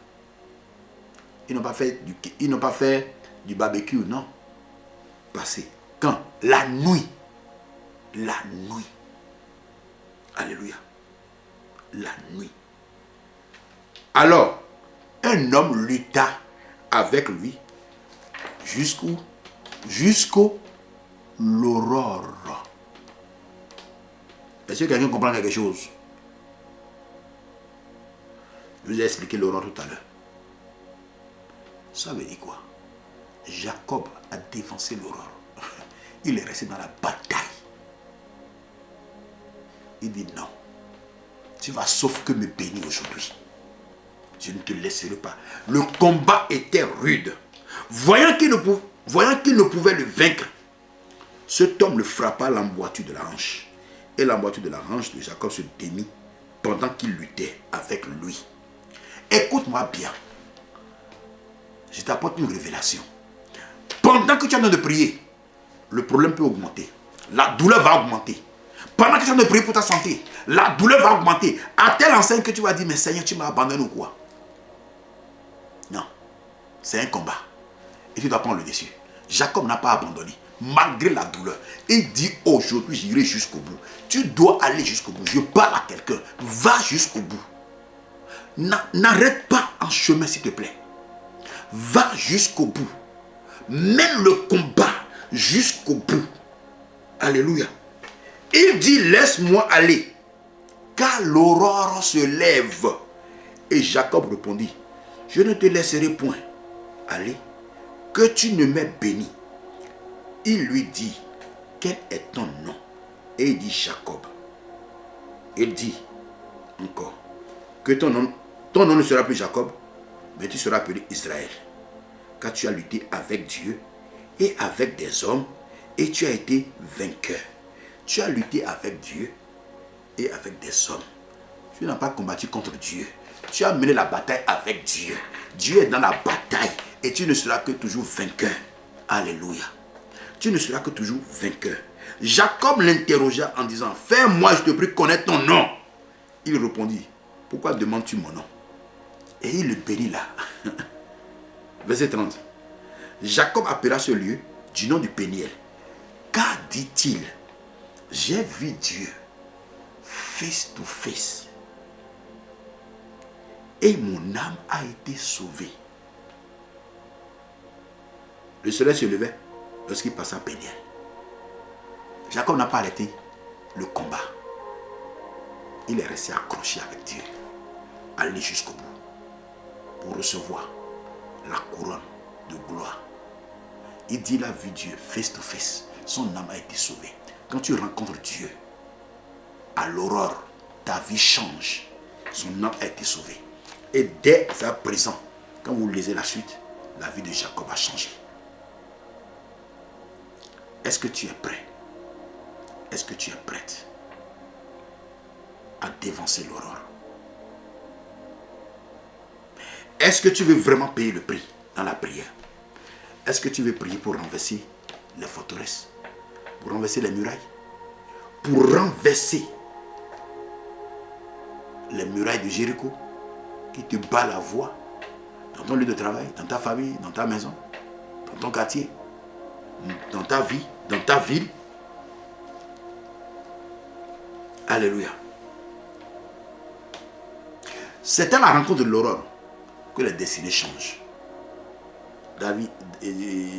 Ils n'ont pas fait du barbecue, non. Passer. Quand? La nuit. La nuit. Alléluia. La nuit. Alors, un homme lutta avec lui jusqu'où? Jusqu'au l'aurore. Est-ce que quelqu'un comprend quelque chose? Je vous ai expliqué l'aurore tout à l'heure. Ça veut dire quoi? Jacob a défoncé l'aurore. Il est resté dans la bataille. Il dit non. Tu vas sauf que me bénir aujourd'hui. Je ne te laisserai pas. Le combat était rude. Voyant qu'il ne pouvait le vaincre, cet homme le frappa à l'emboîture de la hanche. Et l'emboîture de la hanche de Jacob se démit pendant qu'il luttait avec lui. Écoute-moi bien. Je t'apporte une révélation. Pendant que tu es en train de prier, le problème peut augmenter. La douleur va augmenter. Pendant que tu es en train de prier pour ta santé, la douleur va augmenter. À telle enseigne que tu vas dire, mais Seigneur, tu m'as abandonné ou quoi? Non. C'est un combat. Et tu dois prendre le dessus. Jacob n'a pas abandonné, malgré la douleur. Il dit aujourd'hui, j'irai jusqu'au bout. Tu dois aller jusqu'au bout. Je parle à quelqu'un. Va jusqu'au bout. N'arrête pas en chemin, s'il te plaît. Va jusqu'au bout. Mène le combat jusqu'au bout. Alléluia. Il dit, laisse-moi aller, car l'aurore se lève. Et Jacob répondit, je ne te laisserai point aller, que tu ne m'aies béni. Il lui dit, quel est ton nom? Et il dit, Jacob. Il dit encore, que ton nom ne sera plus Jacob, mais tu seras appelé Israël. Car tu as lutté avec Dieu et avec des hommes, et tu as été vainqueur. Tu as lutté avec Dieu et avec des hommes. Tu n'as pas combattu contre Dieu. Tu as mené la bataille avec Dieu. Dieu est dans la bataille et tu ne seras que toujours vainqueur. Alléluia. Tu ne seras que toujours vainqueur. Jacob l'interrogea en disant, fais-moi, je te prie, connaître ton nom. Il répondit, pourquoi demandes-tu mon nom? Et il le bénit là. Verset 30. Jacob appela ce lieu du nom du Péniel. Car, dit-il, j'ai vu Dieu face to face. Et mon âme a été sauvée. Le soleil se levait lorsqu'il passa à Péniel. Jacob n'a pas arrêté le combat. Il est resté accroché avec Dieu. Aller jusqu'au bout. Pour recevoir la couronne de gloire. Il dit, il a vu Dieu face to face. Son âme a été sauvée. Quand tu rencontres Dieu, à l'aurore, ta vie change. Son âme a été sauvée. Et dès à présent, quand vous lisez la suite, la vie de Jacob a changé. Est-ce que tu es prêt? Est-ce que tu es prête à dévancer l'aurore? Est-ce que tu veux vraiment payer le prix dans la prière? Est-ce que tu veux prier pour renverser les forteresses? Pour renverser les murailles? Pour renverser les murailles de Jéricho qui te bat la voie dans ton lieu de travail, dans ta famille, dans ta maison, dans ton quartier, dans ta vie, dans ta ville? Alléluia. C'est à la rencontre de l'aurore que les destinées changent.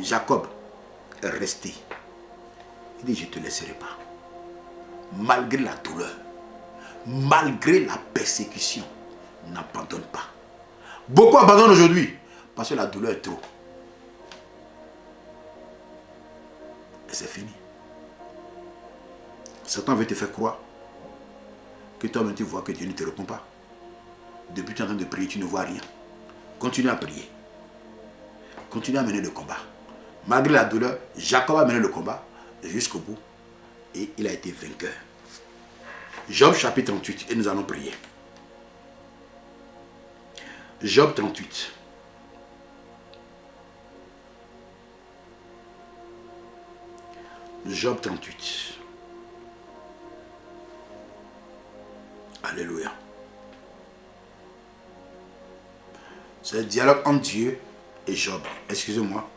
Jacob est resté. Il dit, je ne te laisserai pas. Malgré la douleur, malgré la persécution, n'abandonne pas. Beaucoup abandonnent aujourd'hui parce que la douleur est trop. Et c'est fini. Satan veut te faire croire que toi-même tu vois que Dieu ne te répond pas. Depuis que tu es en train de prier, tu ne vois rien. Continue à prier. Continue à mener le combat. Malgré la douleur, Jacob a mené le combat jusqu'au bout. Et il a été vainqueur. Job chapitre 38. Et nous allons prier. Job 38. Job 38. Alléluia. C'est le dialogue entre Dieu et Job. Excusez-moi.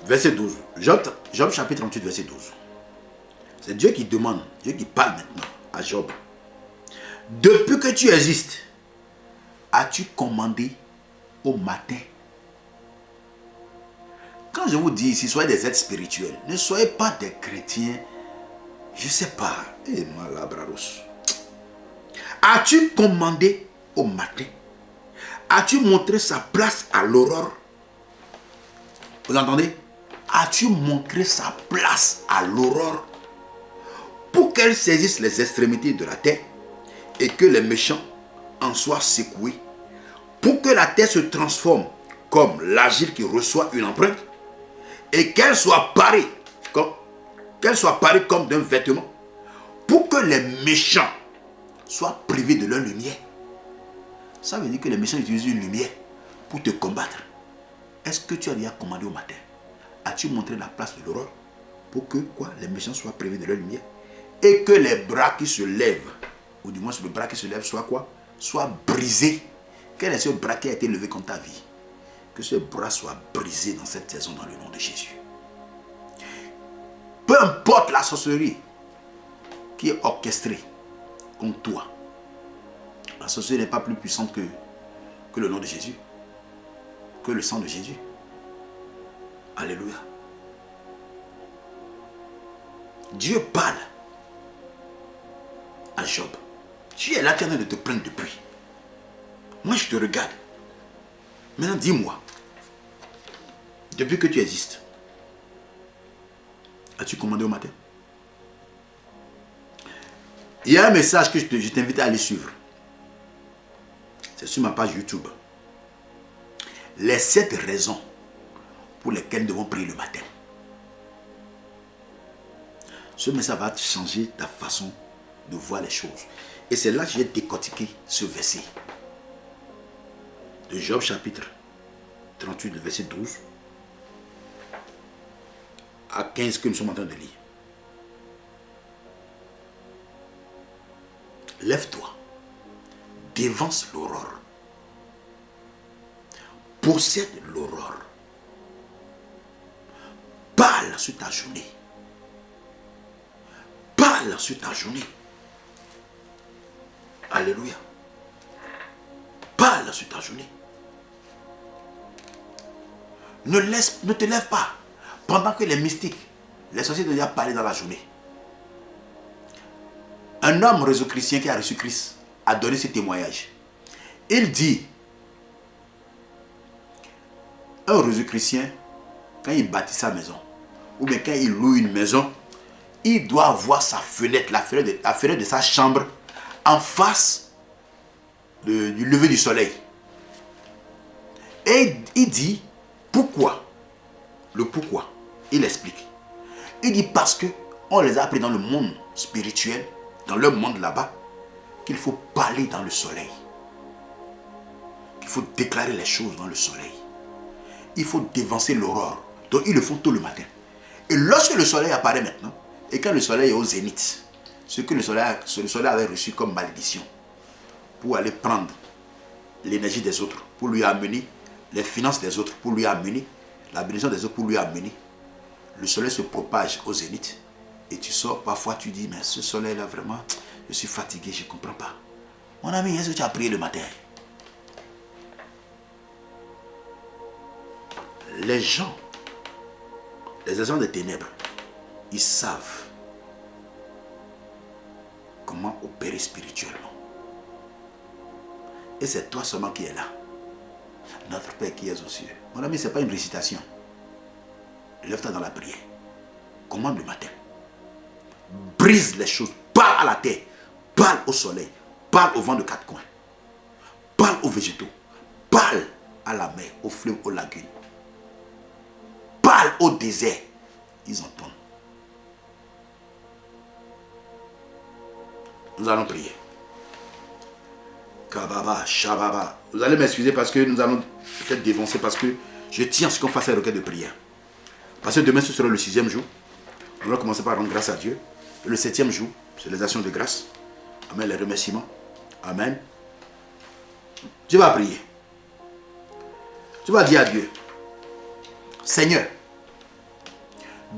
Verset 12. Job chapitre 38, verset 12. C'est Dieu qui demande, Dieu qui parle maintenant à Job. Depuis que tu existes, as-tu commandé au matin? Quand je vous dis ici, soyez des êtres spirituels. Ne soyez pas des chrétiens. Je ne sais pas. As-tu commandé au matin? As-tu montré sa place à l'aurore? Vous entendez? As-tu montré sa place à l'aurore pour qu'elle saisisse les extrémités de la terre et que les méchants en soient secoués, pour que la terre se transforme comme l'argile qui reçoit une empreinte et qu'elle soit parée comme d'un vêtement, pour que les méchants soient privés de leur lumière? Ça veut dire que les méchants utilisent une lumière pour te combattre. Est-ce que tu as déjà commandé au matin? As-tu montré la place de l'aurore pour que les méchants soient privés de leur lumière et que les bras qui se lèvent, ou du moins le bras qui se lève soit brisé? Quel est ce bras qui a été levé contre ta vie? Que ce bras soit brisé dans cette saison dans le nom de Jésus. Peu importe la sorcellerie qui est orchestrée contre toi. La sorcellerie n'est pas plus puissante que le nom de Jésus, que le sang de Jésus. Alléluia. Dieu parle à Job. Tu es là qui est en train de te plaindre depuis. Moi je te regarde. Maintenant dis-moi, depuis que tu existes, as-tu commandé au matin? Il y a un message que je t'invite à aller suivre. C'est sur ma page YouTube. Les 7 raisons pour lesquelles nous devons prier le matin. Ce message va changer ta façon de voir les choses. Et c'est là que j'ai décortiqué ce verset. De Job chapitre 38, le verset 12 à 15 que nous sommes en train de lire. Lève-toi, dévance l'aurore, possède l'aurore, parle sur ta journée, parle sur ta journée. Alléluia. Parle sur ta journée. Ne te lève pas pendant que les mystiques, les sorciers ont déjà parlé dans la journée. Un homme réseau-chrétien qui a reçu Christ a donné ce témoignage. Il dit, un réseau-chrétien, quand il bâtit sa maison, ou bien quand il loue une maison, il doit avoir sa fenêtre, la fenêtre de sa chambre, en face du lever du soleil. Et il dit, pourquoi? Le pourquoi, il explique. Il dit parce que on les a appris dans le monde spirituel, dans leur monde là-bas, qu'il faut parler dans le soleil. Qu'il faut déclarer les choses dans le soleil. Il faut dévancer l'aurore. Donc ils le font tôt le matin. Et lorsque le soleil apparaît maintenant, et quand le soleil est au zénith, ce que le soleil avait reçu comme malédiction, pour aller prendre l'énergie des autres, pour lui amener les finances des autres, pour lui amener la bénédiction des autres, pour lui amener, le soleil se propage au zénith. Et tu sors, parfois tu dis, mais ce soleil là vraiment, je suis fatigué, je ne comprends pas. Mon ami, est-ce que tu as prié le matin? Les gens, les agents des ténèbres, ils savent comment opérer spirituellement. Et c'est toi seulement qui es là. Notre Père qui est aux cieux. Mon ami, ce n'est pas une récitation. Lève-toi dans la prière. Commande le matin. Brise les choses. Parle à la terre. Parle au soleil. Parle au vent de quatre coins. Parle aux végétaux. Parle à la mer, aux fleuves, aux lagunes. Parle au désert. Ils entendent. Nous allons prier. Kababa, Shababa. Vous allez m'excuser parce que nous allons peut-être dévancer parce que je tiens à ce qu'on fasse une requête de prière. Parce que demain ce sera le 6e jour. On va commencer par rendre grâce à Dieu. Et le 7e jour, c'est les actions de grâce. Amen, les remerciements. Amen. Tu vas prier. Tu vas dire à Dieu, Seigneur,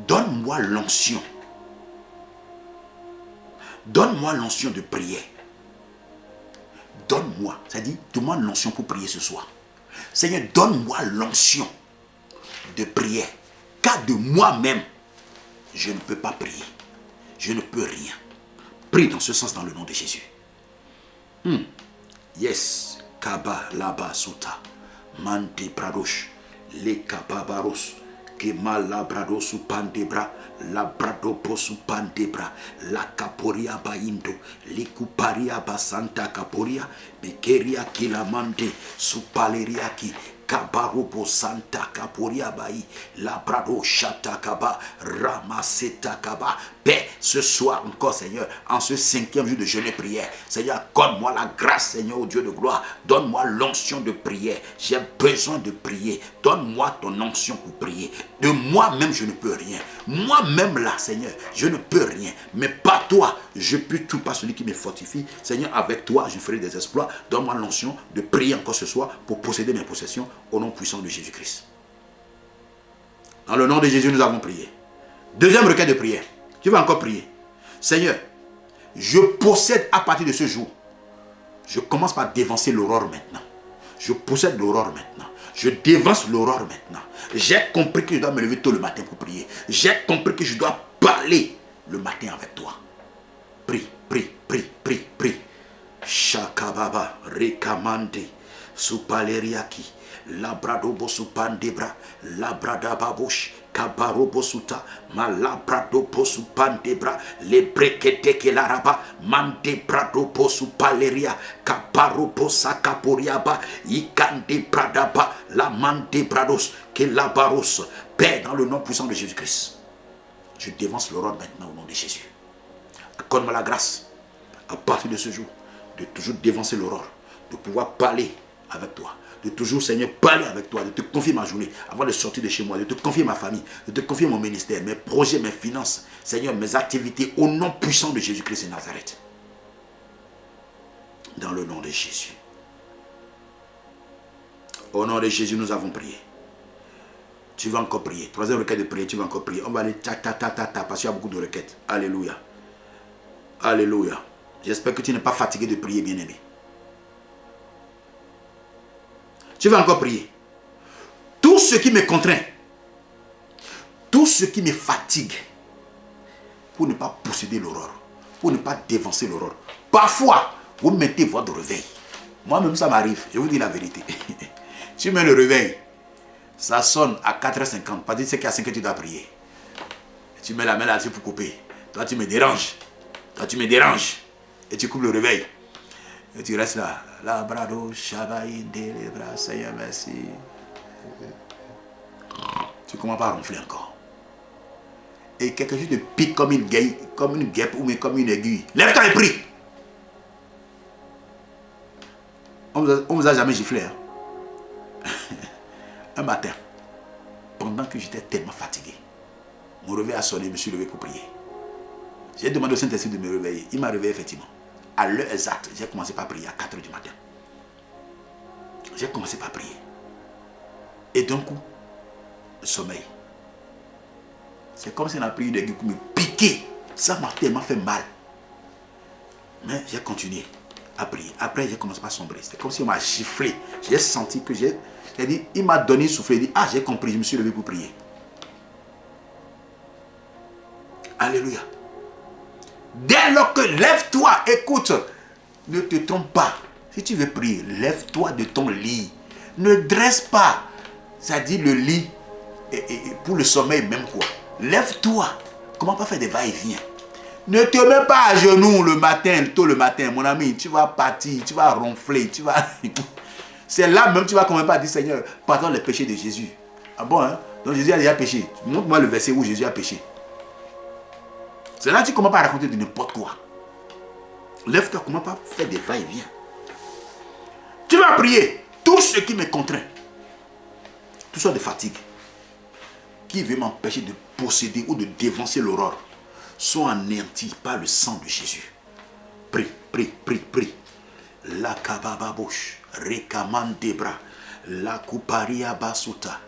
donne-moi l'onction. Donne-moi l'onction de prière. Donne-moi, c'est-à-dire, demande l'onction pour prier ce soir. Seigneur, donne-moi l'onction de prière. Car de moi-même, je ne peux pas prier. Je ne peux rien. Prie dans ce sens dans le nom de Jésus. Yes. Kaba, laba, suta. Mante, pradosh. Le kababaros. Kema, labrado, supandebra. Labrado, posupandebra. La caporia baindo. Likuparia basanta caporia. Bekeria kilamante. Supaleria ki. Kabarobo Santa Kaporia Baï, Labrado Chatakaba, Ramaseta Kaba. Paix ce soir encore, Seigneur, en ce 5e jour de jeûne et prière. Seigneur, accorde-moi la grâce, Seigneur, au Dieu de gloire. Donne-moi l'onction de prière. J'ai besoin de prier. Donne-moi ton onction pour prier. De moi-même, je ne peux rien. Moi-même là, Seigneur, je ne peux rien. Mais par toi, je peux tout par celui qui me fortifie. Seigneur, avec toi, je ferai des exploits. Donne-moi l'onction de prier encore ce soir pour posséder mes possessions. Au nom puissant de Jésus-Christ. Dans le nom de Jésus, nous avons prié. Deuxième requête de prière. Tu vas encore prier. Seigneur, je possède à partir de ce jour. Je commence par dévancer l'aurore maintenant. Je possède l'aurore maintenant. Je dévance l'aurore maintenant. J'ai compris que je dois me lever tôt le matin pour prier. J'ai compris que je dois parler le matin avec toi. Prie, prie, prie, prie, prie. Shakababa, rekamande, supaleriaki. Labradobo supandebra, labradababosh, kabarobo suta, malabradobo supandebra, lebrekete kelaraba, mandebradobo supaleria, kabarobo sakaporiaba, ikande bradaba, la mandebrados, kelabaros. Père, dans le nom puissant de Jésus-Christ, je dévance l'aurore maintenant au nom de Jésus. Accorde-moi la grâce, à partir de ce jour, de toujours dévancer l'aurore, de pouvoir parler avec toi. De toujours, Seigneur, parler avec toi, de te confier ma journée, avant de sortir de chez moi, de te confier ma famille, de te confier mon ministère, mes projets, mes finances, Seigneur, mes activités, au nom puissant de Jésus-Christ de Nazareth. Dans le nom de Jésus. Au nom de Jésus, nous avons prié. Tu vas encore prier. Troisième requête de prière, tu vas encore prier. On va aller parce qu'il y a beaucoup de requêtes. Alléluia. Alléluia. J'espère que tu n'es pas fatigué de prier, bien-aimé. Tu vas encore prier. Tout ce qui me contraint, tout ce qui me fatigue, pour ne pas posséder l'aurore, pour ne pas dévancer l'aurore. Parfois, vous mettez voix de réveil. Moi-même, ça m'arrive. Je vous dis la vérité. Tu mets le réveil. Ça sonne à 4h50. Pas dire qu'à 5h, tu dois prier. Tu mets la main là-dessus pour couper. Toi, tu me déranges. Toi, tu me déranges. Et tu coupes le réveil. Et tu restes là. La brado, shabaï, les bras, Seigneur, merci. Tu commences pas à ronfler encore. Et quelque chose te pique comme une guêpe ou comme une aiguille. Lève-toi et prie. On vous a jamais giflé. Hein? Un matin, pendant que j'étais tellement fatigué, mon réveil a sonné, je me suis levé pour prier. J'ai demandé au Saint-Esprit de me réveiller. Il m'a réveillé effectivement. À l'heure exacte, j'ai commencé par prier à 4h du matin. J'ai commencé par prier. Et d'un coup, le sommeil. C'est comme si on a pris une aiguille pour me piquer. Ça m'a tellement fait mal. Mais j'ai continué à prier. Après, j'ai commencé par sombrer. C'est comme si on m'a giflé. J'ai senti que j'ai dit, il m'a donné souffle. Il dit, ah, j'ai compris, je me suis levé pour prier. Alléluia. Dès lors que lève-toi, écoute, ne te trompe pas. Si tu veux prier, lève-toi de ton lit. Ne dresse pas. Ça dit le lit et pour le sommeil même quoi. Lève-toi. Comment pas faire des va-et-vient? Ne te mets pas à genoux le matin, tôt le matin, mon ami. Tu vas partir, tu vas ronfler, tu vas... C'est là même tu vas quand même pas dire Seigneur, pardonne les péchés de Jésus. Ah bon, hein? Donc Jésus a déjà péché. Montre-moi le verset où Jésus a péché. C'est là que tu ne commences pas à raconter de n'importe quoi. Lève-toi, comment pas faire des va-et-vient. Tu vas prier. Tout ce qui me contraint, tout ça de fatigue, qui veut m'empêcher de posséder ou de dévancer l'aurore, soit anéantis par le sang de Jésus. Prie, prie, prie, prie. La kabababouche, rekaman debra, la kuparia basuta,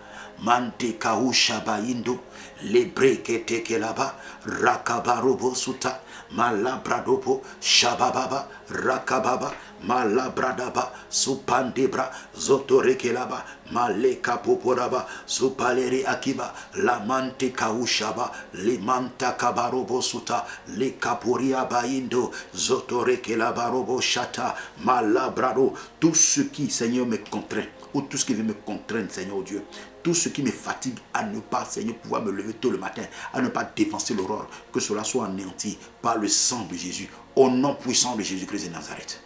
mante kausha baindo, lebre keteke laba, rakabarobo suta, malabradobo, shabababa, rakababa, malabradaba, supandebra, zotorekelaba, maleka poporaba, supaleri akiba, la mante kaushaba, le manta kabarobo suta, le kaporia baindo, zotorekelaba robo shata, malabrado, tout ce qui, Seigneur, me contraint, ou tout ce qui veut me contraindre, Seigneur Dieu, tout ce qui me fatigue à ne pas, Seigneur, pouvoir me lever tôt le matin, à ne pas dépenser l'aurore, que cela soit anéanti par le sang de Jésus, au nom puissant de Jésus-Christ de Nazareth.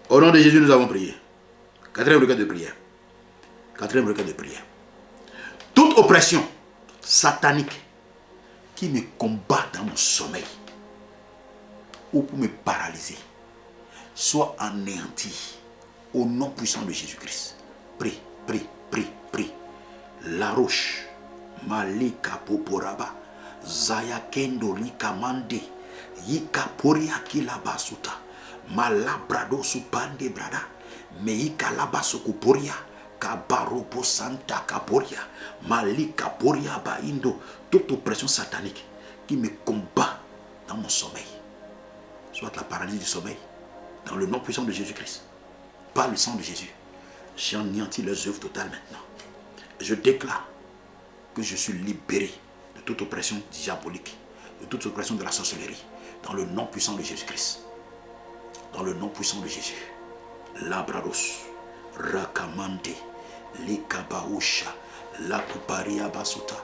Au nom de Jésus, nous avons prié. Quatrième requête de prière. Quatrième requête de prière. Toute oppression satanique qui me combat dans mon sommeil ou pour me paralyser, soit anéantie au nom puissant de Jésus-Christ. Prie, prie, prie, prie. La roche, malika poporaba, zayakendo likamande, yikaporia kilabasuta, malabrado supande brada, meika labasokuporia, kabaropo santa kaporia, malika poria baindo. Toute oppression satanique qui me combat dans mon sommeil, soit la paralysie du sommeil, dans le nom puissant de Jésus-Christ, par le sang de Jésus, j'anéantis leurs œuvres totales maintenant. Je déclare que je suis libéré de toute oppression diabolique, de toute oppression de la sorcellerie, dans le nom puissant de Jésus-Christ. Dans le nom puissant de Jésus. Labrados, Rakamande, Likabausha, Lakuparia Basuta,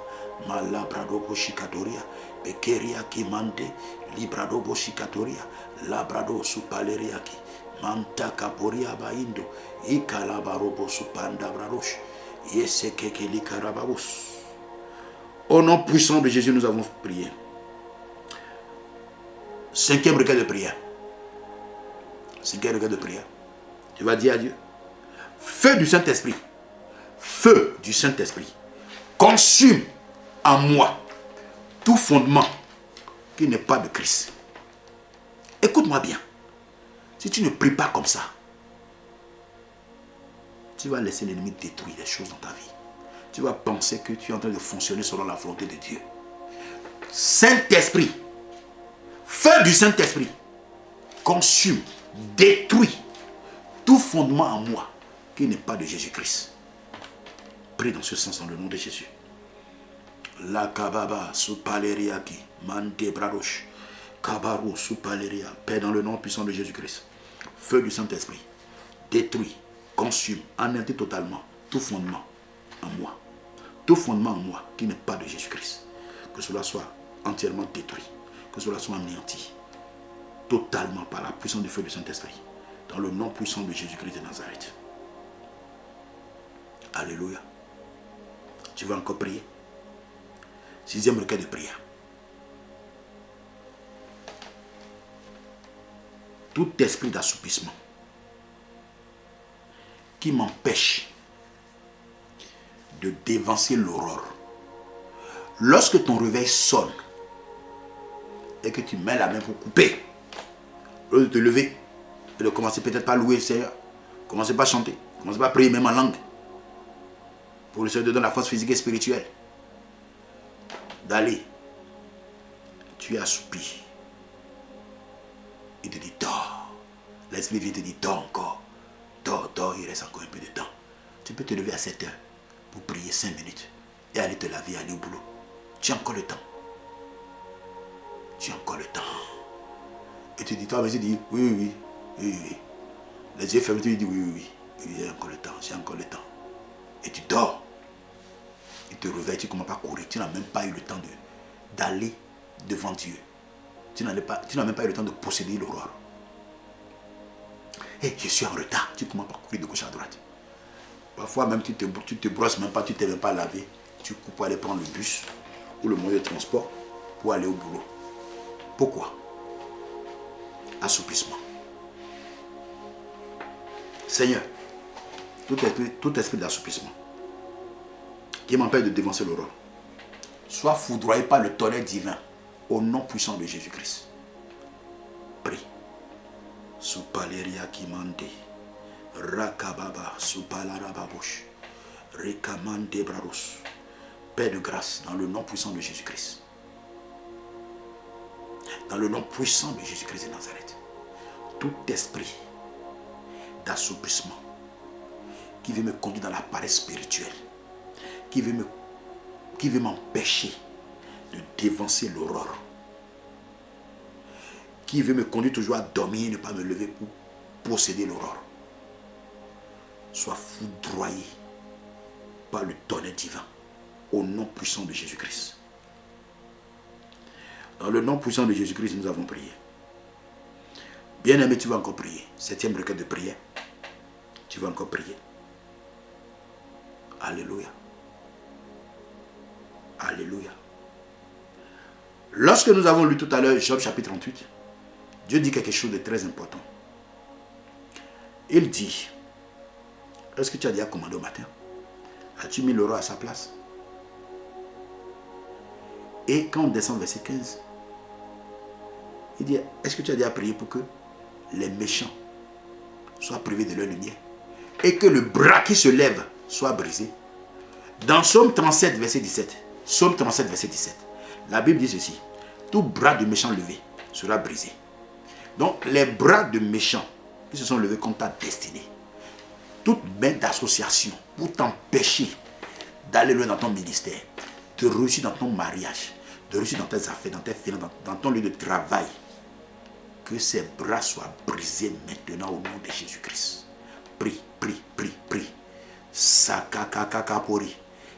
Malabradobo Shikadoria, Bekeria Kimande, Libradobo Shikatoria, Labrado Supaleriaki, Manta Kaporia Baindo, Ikalabarobo Supanda Bradosh, Yesekekeli Karababus. Au nom puissant de Jésus, nous avons prié. Cinquième requête de prière. Cinquième requête de prière. Tu vas dire à Dieu, feu du Saint-Esprit, feu du Saint-Esprit, consume en moi tout fondement qui n'est pas de Christ. Écoute-moi bien. Si tu ne pries pas comme ça, tu vas laisser l'ennemi détruire des choses dans ta vie. Tu vas penser que tu es en train de fonctionner selon la volonté de Dieu. Saint-Esprit, feu du Saint-Esprit, consume, détruit tout fondement en moi qui n'est pas de Jésus-Christ. Prie dans ce sens dans le nom de Jésus. La kababa sous paleriaki. Mante braroche. Kabaro sous paleria. Père, dans le nom puissant de Jésus-Christ. Feu du Saint-Esprit. Détruit, consume, anéantit totalement tout fondement en moi. Tout fondement en moi qui n'est pas de Jésus-Christ. Que cela soit entièrement détruit. Que cela soit anéanti. Totalement par la puissance du feu du Saint-Esprit. Dans le nom puissant de Jésus-Christ de Nazareth. Alléluia. Tu vas encore prier. 6e requête de prière. Tout esprit d'assoupissement qui m'empêche de dévancer l'aurore. Lorsque ton réveil sonne et que tu mets la main pour couper, au lieu de te lever et de commencer peut-être par louer le Seigneur, commencez pas à chanter, commencez pas à prier même en langue, pour le Seigneur te donne la force physique et spirituelle d'aller. Tu es assoupi. Il te dit dors. L'esprit vient te dire dors encore. Dors, dors, il reste encore un peu de temps. Tu peux te lever à 7 heures pour prier 5 minutes et aller te laver, aller au boulot. Tu as encore le temps. Tu as encore le temps. Et tu dis, toi, mais tu dis, oui. Les yeux fermés, tu dis, oui, j'ai encore le temps, j'ai encore le temps. Et tu dors. Il te réveille, tu ne commences pas à courir. Tu n'as même pas eu le temps d'aller devant Dieu. Tu n'as même pas eu le temps de posséder l'aurore. Et je suis en retard. Tu commences par courir de gauche à droite. Parfois même tu te brosses même pas, tu ne t'es même pas lavé. Tu cours pour aller prendre le bus ou le moyen de transport pour aller au boulot. Pourquoi? Assouplissement. Seigneur, tout esprit d'assouplissement qui m'empêche de dévancer l'aurore, soit foudroyé par le tonnerre divin au nom puissant de Jésus-Christ. Prie. Soupaleria kimande. Rakababa soupalarababosh. Rekamande braros. Père de grâce dans le nom puissant de Jésus-Christ. Dans le nom puissant de Jésus-Christ de Nazareth. Tout esprit d'assouplissement qui veut me conduire dans la paresse spirituelle, qui veut m'empêcher de dévancer l'aurore, qui veut me conduire toujours à dormir et ne pas me lever pour posséder l'aurore, soit foudroyé par le tonnerre divin au nom puissant de Jésus-Christ. Dans le nom puissant de Jésus-Christ, nous avons prié. Bien-aimé, tu vas encore prier. 7e requête de prière. Tu vas encore prier. Alléluia. Alléluia. Lorsque nous avons lu tout à l'heure Job chapitre 38, Dieu dit quelque chose de très important. Il dit, est-ce que tu as déjà commandé au matin? As-tu mis l'euro à sa place? Et quand on descend verset 15, il dit, est-ce que tu as déjà prié pour que les méchants soient privés de leur lumière et que le bras qui se lève soit brisé? Dans Psaume 37, verset 17, Psaume 37, verset 17, la Bible dit ceci, tout bras de méchant levé sera brisé. Donc les bras de méchants qui se sont levés contre ta destinée, toute main d'association pour t'empêcher d'aller loin dans ton ministère, de réussir dans ton mariage, de réussir dans tes affaires, dans tes finances, dans ton lieu de travail, que ces bras soient brisés maintenant au nom de Jésus-Christ. Prie, prie, prie, prie. Sakakakakapori,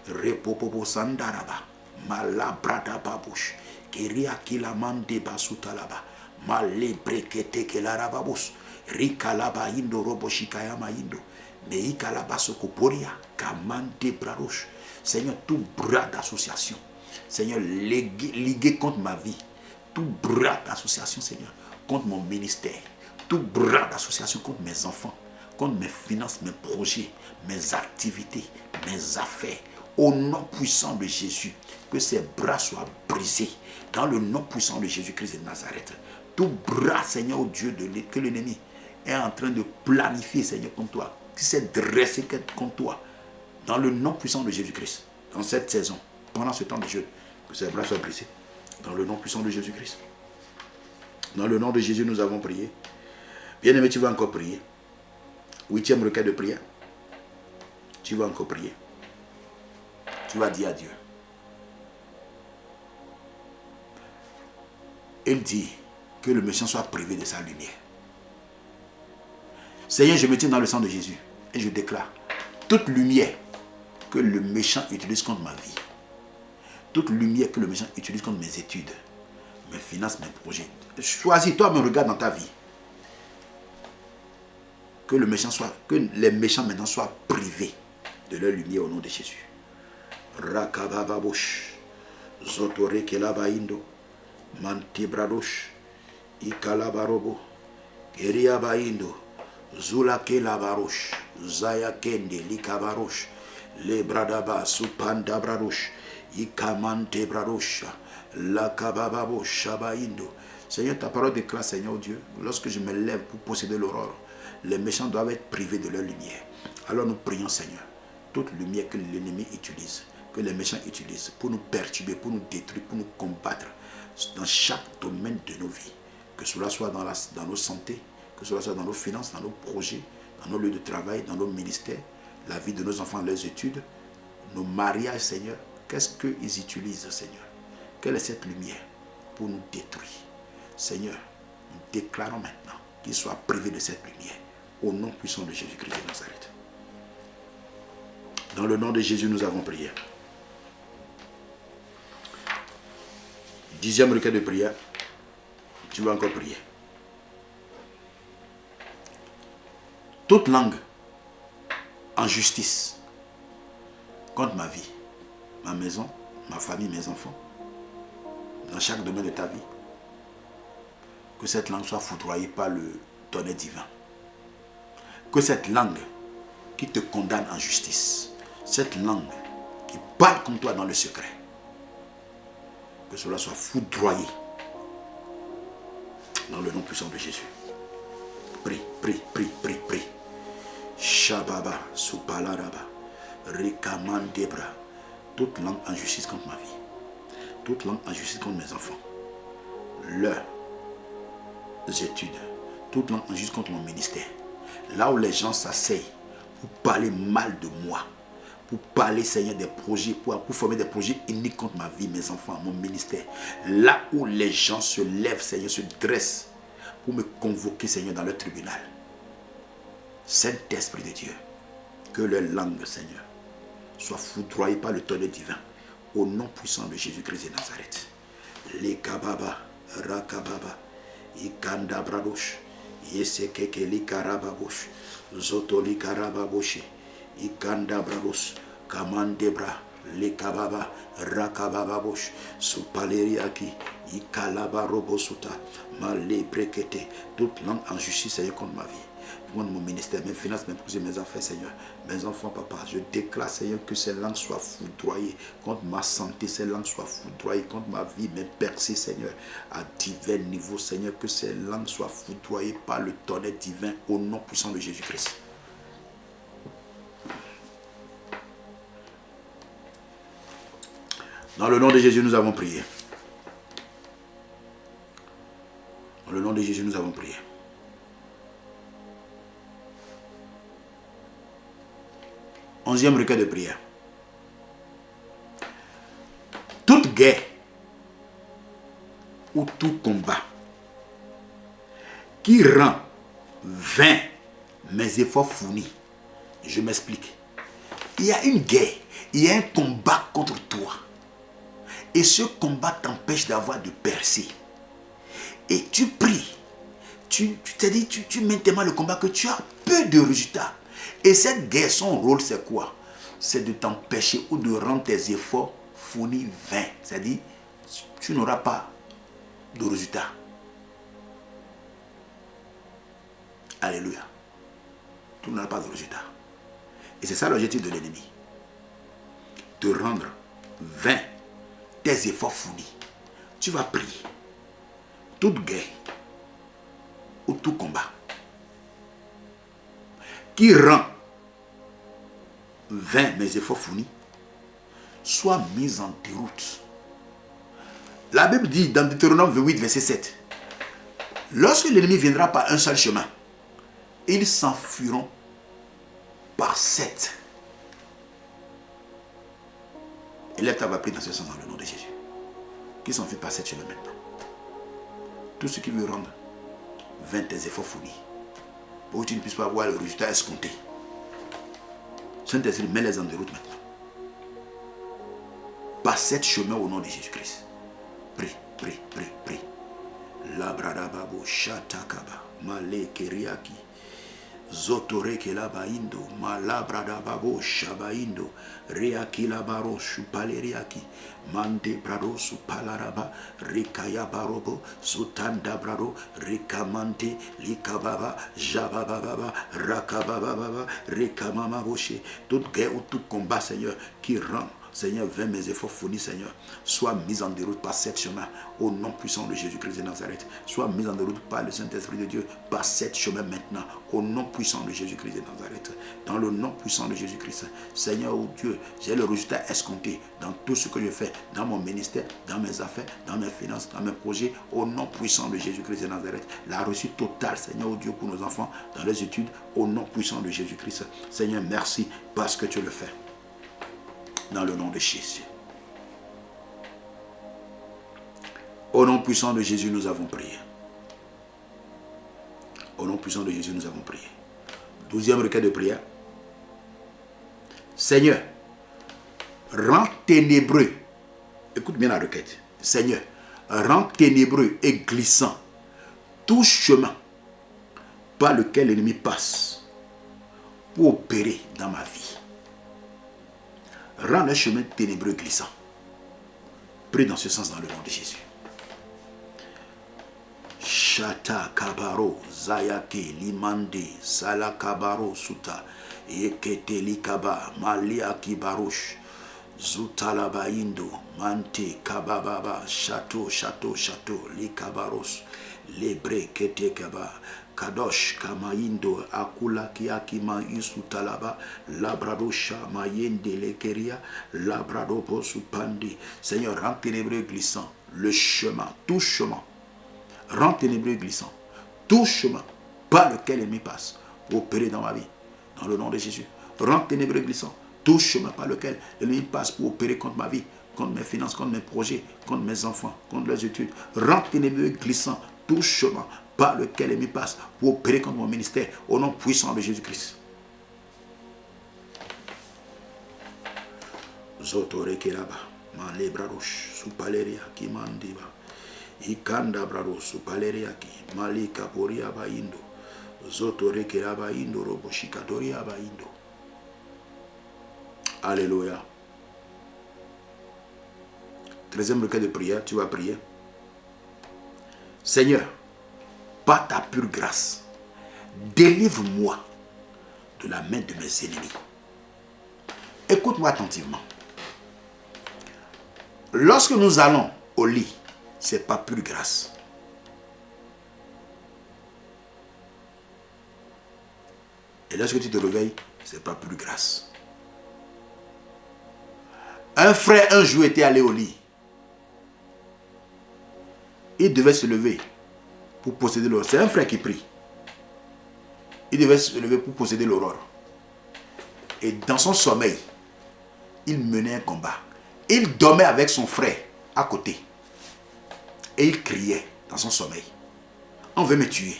repopopo sandaraba, malabrada babush, kiria kilamande basutalaba, malebrekete kelarababus, rikalaba indo roboshikayama indo, meikalaba sokoporia, kamande brarosh. Seigneur, tout bras d'association, Seigneur, ligué contre ma vie, tout bras d'association, Seigneur, contre mon ministère, tout bras d'association contre mes enfants, contre mes finances, mes projets, mes activités, mes affaires, au nom puissant de Jésus, que ces bras soient brisés, dans le nom puissant de Jésus-Christ de Nazareth. Tout bras, Seigneur, Dieu, que l'ennemi est en train de planifier, Seigneur, contre toi, qui s'est dressé contre toi, dans le nom puissant de Jésus-Christ, dans cette saison, pendant ce temps de jeûne, que ces bras soient brisés, dans le nom puissant de Jésus-Christ. Dans le nom de Jésus, nous avons prié. Bien-aimé, tu vas encore prier. 8e requête de prière. Tu vas encore prier. Tu vas dire à Dieu, Il dit que le méchant soit privé de sa lumière. Seigneur, je me tiens dans le sang de Jésus et je déclare toute lumière que le méchant utilise contre ma vie, toute lumière que le méchant utilise contre mes études, mes finances, mes projets. Choisis, toi, me regarde dans ta vie. Que les méchants maintenant soient privés de leur lumière au nom de Jésus. Rakabababosh, Zotore Kelabaindo, Mantibradosh, Ikalabarobo, Keriabaindo, Zula Kelabarosh, Zaya Kende, Likabarosh, Lebradaba, Supandabradosh, Ikamante Bradosh, Lakabababosh, Shabaindo. Seigneur, ta parole déclare, Seigneur Dieu, lorsque je me lève pour posséder l'aurore, les méchants doivent être privés de leur lumière. Alors nous prions, Seigneur, toute lumière que l'ennemi utilise, que les méchants utilisent pour nous perturber, pour nous détruire, pour nous combattre dans chaque domaine de nos vies, que cela soit dans nos santé, que cela soit dans nos finances, dans nos projets, dans nos lieux de travail, dans nos ministères, la vie de nos enfants, leurs études, nos mariages, Seigneur. Qu'est-ce qu'ils utilisent, Seigneur? Quelle est cette lumière pour nous détruire? Seigneur, nous déclarons maintenant qu'ils soient privés de cette lumière au nom puissant de Jésus-Christ de Nazareth. Dans le nom de Jésus, nous avons prié. 10e requête de prière. Tu vas encore prier. Toute langue en justice contre ma vie, ma maison, ma famille, mes enfants, dans chaque domaine de ta vie, que cette langue soit foudroyée par le tonnerre divin. Que cette langue qui te condamne en justice, cette langue qui parle contre toi dans le secret, que cela soit foudroyé dans le nom puissant de Jésus. Prie, prie, prie, prie, prie. Shababa, Supalaraba, Rikamandebra. Toute langue en justice contre ma vie, toute langue en justice contre mes enfants, leurs études, toute langue en justice contre mon ministère. Là où les gens s'asseyent pour parler mal de moi, pour parler, Seigneur, des projets, pour former des projets uniques contre ma vie, mes enfants, mon ministère. Là où les gens se lèvent, Seigneur, se dressent pour me convoquer, Seigneur, dans leur tribunal. Saint-Esprit de Dieu, que leur langue, Seigneur, soit foudroyée par le tonnerre divin, au nom puissant de Jésus-Christ de Nazareth. Les kababa, rakababa, ikanda bradosh, yesekeke li karababosh, zotoli karababoshi, ikanda brados, kamandebra, les kababa, rakabababosh, supaleriaki, ikalaba robosuta, malé brekete, toute langue en justice, Seigneur, contre ma vie. Contre mon ministère, mes finances, mes projets, mes affaires, Seigneur, mes enfants, papa, je déclare, Seigneur, que ces langues soient foudroyées contre ma santé, ces langues soient foudroyées contre ma vie, mes percées, Seigneur, à divers niveaux, Seigneur, que ces langues soient foudroyées par le tonnerre divin au nom puissant de Jésus-Christ. Dans le nom de Jésus, nous avons prié. Dans le nom de Jésus, nous avons prié. Onzième requête de prière. Toute guerre ou tout combat qui rend vain mes efforts fournis. Je m'explique. Il y a une guerre, il y a un combat contre toi. Et ce combat t'empêche d'avoir de percée. Et tu pries. Tu t'es dit, tu mets tellement le combat que tu as peu de résultats. Et cette guerre, son rôle, c'est quoi? C'est de t'empêcher ou de rendre tes efforts fournis vains. C'est-à-dire, tu n'auras pas de résultats. Alléluia. Tu n'auras pas de résultats. Et c'est ça l'objectif de l'ennemi. De rendre vains tes efforts fournis. Tu vas prier. Toute guerre ou tout combat qui rend vain mes efforts fournis, soit mis en déroute. La Bible dit dans Deutéronome 28, verset 7, lorsque l'ennemi viendra par un seul chemin, ils s'enfuiront par 7. Élève ta voix, prie dans ce sens dans le nom de Jésus. Qu'ils s'enfuient par 7 chemins maintenant. tout ce qui veut rendre 20 tes efforts fournis. Pour que tu ne puisses pas voir le résultat escompté. Saint-Esprit, mets-les en déroute maintenant. Par cette chemin au nom de Jésus-Christ. Prie, prie, prie, prie. Labradababo, Shatakaba, Malekeriaki, Zotoreke Labaindo, Malabradababo, Shabaindo, Reaki Labaro, Shupaleriaki, Mande Brado, Supalaraba, Rikaya Barobo, Sutanda Brado, Rikamante, Likababa, Jabababa, Rakababa, Rikamama Boshe, toute guerre ou tout combat, Seigneur, qui rend. Seigneur, vers mes efforts fournis, Seigneur, sois mis en déroute par cette chemin, au nom puissant de Jésus-Christ de Nazareth. Sois mis en déroute par le Saint-Esprit de Dieu, par cette chemin maintenant, au nom puissant de Jésus-Christ de Nazareth. Dans le nom puissant de Jésus-Christ, Seigneur, oh Dieu, j'ai le résultat escompté dans tout ce que je fais, dans mon ministère, dans mes affaires, dans mes finances, dans mes projets, au nom puissant de Jésus-Christ de Nazareth. La réussite totale, Seigneur, oh Dieu, pour nos enfants, dans les études, au nom puissant de Jésus-Christ. Seigneur, merci parce que tu le fais. Dans le nom de Jésus. Au nom puissant de Jésus, nous avons prié. Au nom puissant de Jésus, nous avons prié. 12e requête de prière. Seigneur, rends ténébreux. Écoute bien la requête. Seigneur, rends ténébreux et glissant tout chemin par lequel l'ennemi passe pour opérer dans ma vie. Rends le chemin ténébreux glissant. Prie dans ce sens dans le nom de Jésus. Shata kabaro zayake limande sala kabaro suta yekete likaba malia kibarosh zutalaba indo mante kabababa chateau likabaros lebre kete kaba Kadosh Kamaindo Akula Kiakima Isutalaba Labradosha Mayende Lekeria Labrado Posupandi. Seigneur, rends ténébreux glissant le chemin, tout chemin. Rends ténébreux glissant tout chemin par lequel l'ennemi passe pour opérer dans ma vie. Dans le nom de Jésus. Rends ténébreux glissant tout chemin par lequel l'ennemi passe pour opérer contre ma vie, contre mes finances, contre mes projets, contre mes enfants, contre les études. Rends ténébreux glissant tout chemin par lequel l'ennemi passe pour opérer contre mon ministère, au nom puissant de Jésus-Christ. Zotore Keraba, Male Bradosh, Supaleria, Kimandiba, Ikanda Brado, Supaleria, Malika Poria Baindo, Zotore Keraba Indo, Robo Shikatoria Baindo. Alléluia. 13e requête de prière, tu vas prier. Seigneur, par ta pure grâce, délivre-moi de la main de mes ennemis. Écoute-moi attentivement. Lorsque nous allons au lit, ce n'est pas pure grâce. Et lorsque tu te réveilles, ce n'est pas pure grâce. Un frère un jour était allé au lit. Il devait se lever pour posséder l'aurore. C'est un frère qui prie. Il devait se lever pour posséder l'aurore. Et dans son sommeil, il menait un combat. Il dormait avec son frère à côté. Et il criait dans son sommeil. On veut me tuer.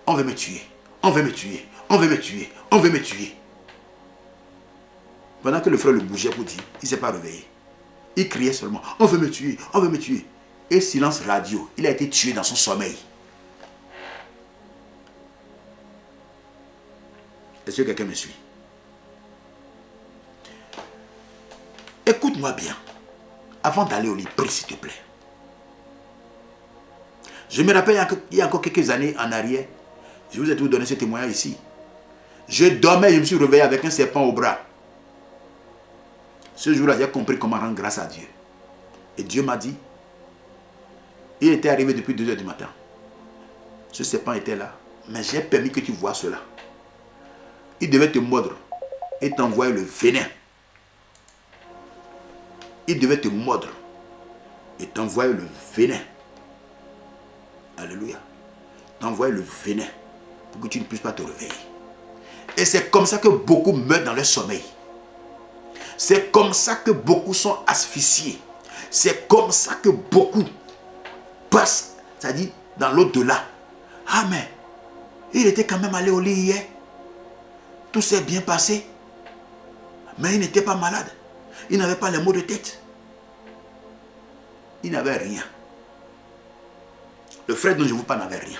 On veut me tuer. On veut me tuer. On veut me tuer. On veut me tuer. Pendant que le frère le bougeait pour dire, il ne s'est pas réveillé. Il criait seulement. On veut me tuer. On veut me tuer. Et silence radio. Il a été tué dans son sommeil. Est-ce que quelqu'un me suit? Écoute-moi bien. Avant d'aller au lit, prie s'il te plaît. Je me rappelle il y a encore quelques années en arrière, je vous ai tout donné ce témoignage ici. Je dormais, je me suis réveillé avec un serpent au bras. Ce jour-là, j'ai compris comment rendre grâce à Dieu. Et Dieu m'a dit, il était arrivé depuis 2 h du matin. Ce serpent était là, mais j'ai permis que tu vois cela. Il devait te mordre et t'envoyer le venin. Il devait te mordre et t'envoyer le venin. Alléluia. T'envoyer le venin pour que tu ne puisses pas te réveiller. Et c'est comme ça que beaucoup meurent dans leur sommeil. C'est comme ça que beaucoup sont asphyxiés. C'est comme ça que beaucoup passent, c'est-à-dire dans l'au-delà. Ah mais, il était quand même allé au lit hier. Tout s'est bien passé. Mais il n'était pas malade. Il n'avait pas les maux de tête. Il n'avait rien. Le frère dont je vous parle n'avait rien.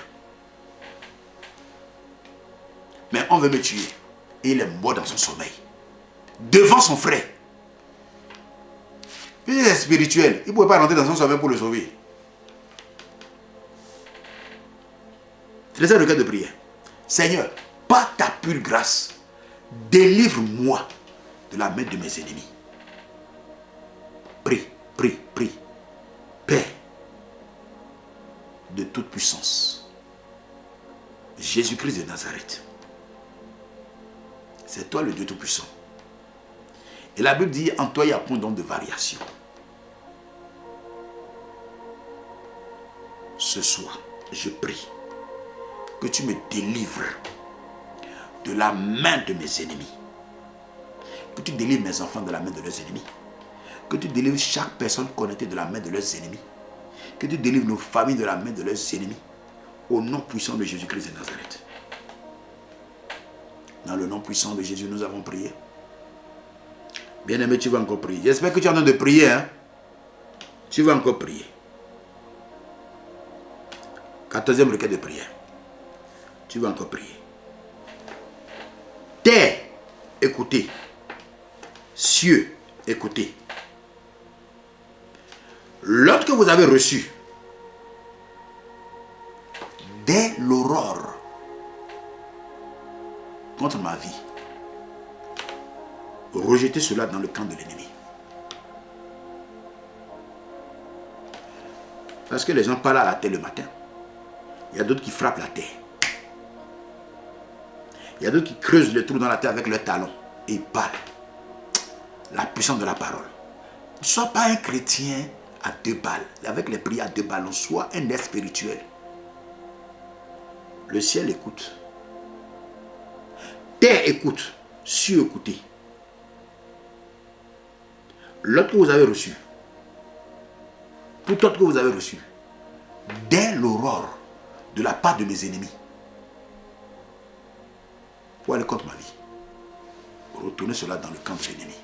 Mais on veut me tuer. Et il est mort dans son sommeil. Devant son frère. Puis il est spirituel. Il ne pouvait pas rentrer dans son sommeil pour le sauver. C'est ça le cas de prière. Seigneur, par ta pure grâce, délivre-moi de la main de mes ennemis. Prie, prie, prie. Père de toute puissance, Jésus-Christ de Nazareth, c'est toi le Dieu Tout-Puissant. Et la Bible dit, en toi il n'y a point d'onde de variation. Ce soir, je prie que tu me délivres de la main de mes ennemis. Que tu délivres mes enfants de la main de leurs ennemis. Que tu délivres chaque personne connectée de la main de leurs ennemis. Que tu délivres nos familles de la main de leurs ennemis. Au nom puissant de Jésus-Christ de Nazareth. Dans le nom puissant de Jésus, nous avons prié. Bien-aimé, tu vas encore prier. J'espère que tu es en train de prier. Hein? Tu vas encore prier. 14e requête de prière. Tu vas encore prier. Terre, écoutez. Cieux, écoutez. L'ordre que vous avez reçu dès l'aurore contre ma vie, rejetez cela dans le camp de l'ennemi. Parce que les gens parlent à la terre le matin. Il y a d'autres qui frappent la terre. Il y a d'autres qui creusent le trou dans la terre avec leurs talons. Et ils parlent. La puissance de la parole. Ne sois pas un chrétien à 2 balles. Avec les prières à 2 balles, sois un être spirituel. Le ciel écoute. Terre écoute. Cieux écoutez. L'autre que vous avez reçu. Tout autre que vous avez reçu. Dès l'aurore de la part de mes ennemis. Pour aller contre ma vie. Retournez cela dans le camp de l'ennemi.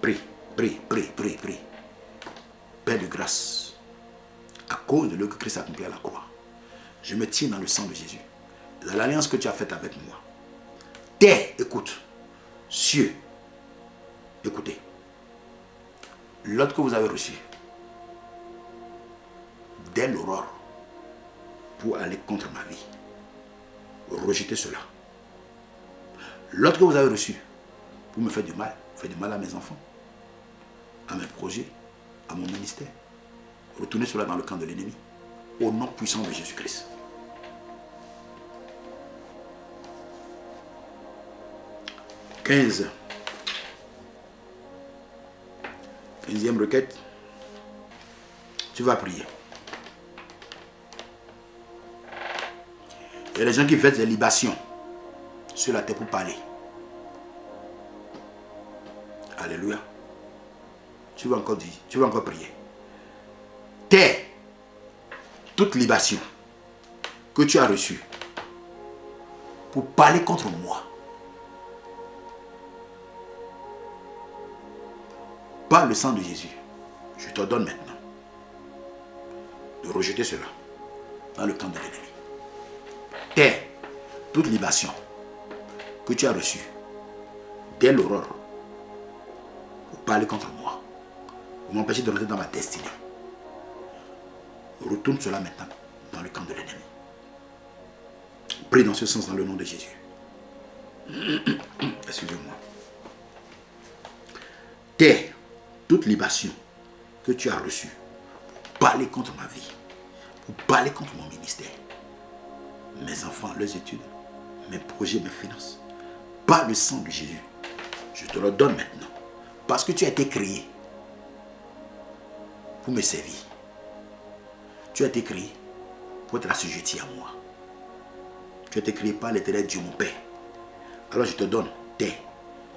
Prie, prie, prie, prie, prie. Père de grâce, à cause de l'œuvre que Christ a accompli à la croix, je me tiens dans le sang de Jésus, dans l'alliance que tu as faite avec moi. Terre, écoute. Cieux, écoutez. L'ordre que vous avez reçu, dès l'aurore, pour aller contre ma vie, rejetez cela. L'ordre que vous avez reçu, pour me faire du mal à mes enfants, à mes projets, à mon ministère, retournez cela dans le camp de l'ennemi, au nom puissant de Jésus-Christ. Quinzième requête. Tu vas prier. Il y a des gens qui font des libations sur la terre pour parler. Alléluia. Tu vas encore dire, tu vas encore prier. Terre, toute libation que tu as reçue pour parler contre moi, par le sang de Jésus, je te donne maintenant de rejeter cela dans le camp de l'ennemi. Terre, toute libation que tu as reçue dès l'aurore pour parler contre moi, pour m'empêcher de rentrer dans ma destinée, retourne cela maintenant dans le camp de l'ennemi. Prie dans ce sens dans le nom de Jésus. Excusez-moi. Terre, toute libation que tu as reçue pour parler contre ma vie, pour parler contre mon ministère, mes enfants, leurs études, mes projets, mes finances, par le sang de Jésus, je te le donne maintenant. Parce que tu as été créé pour me servir. Tu as été créé pour être assujetti à moi. Tu as été créé par l'Éternel Dieu, mon Père. Alors je te donne,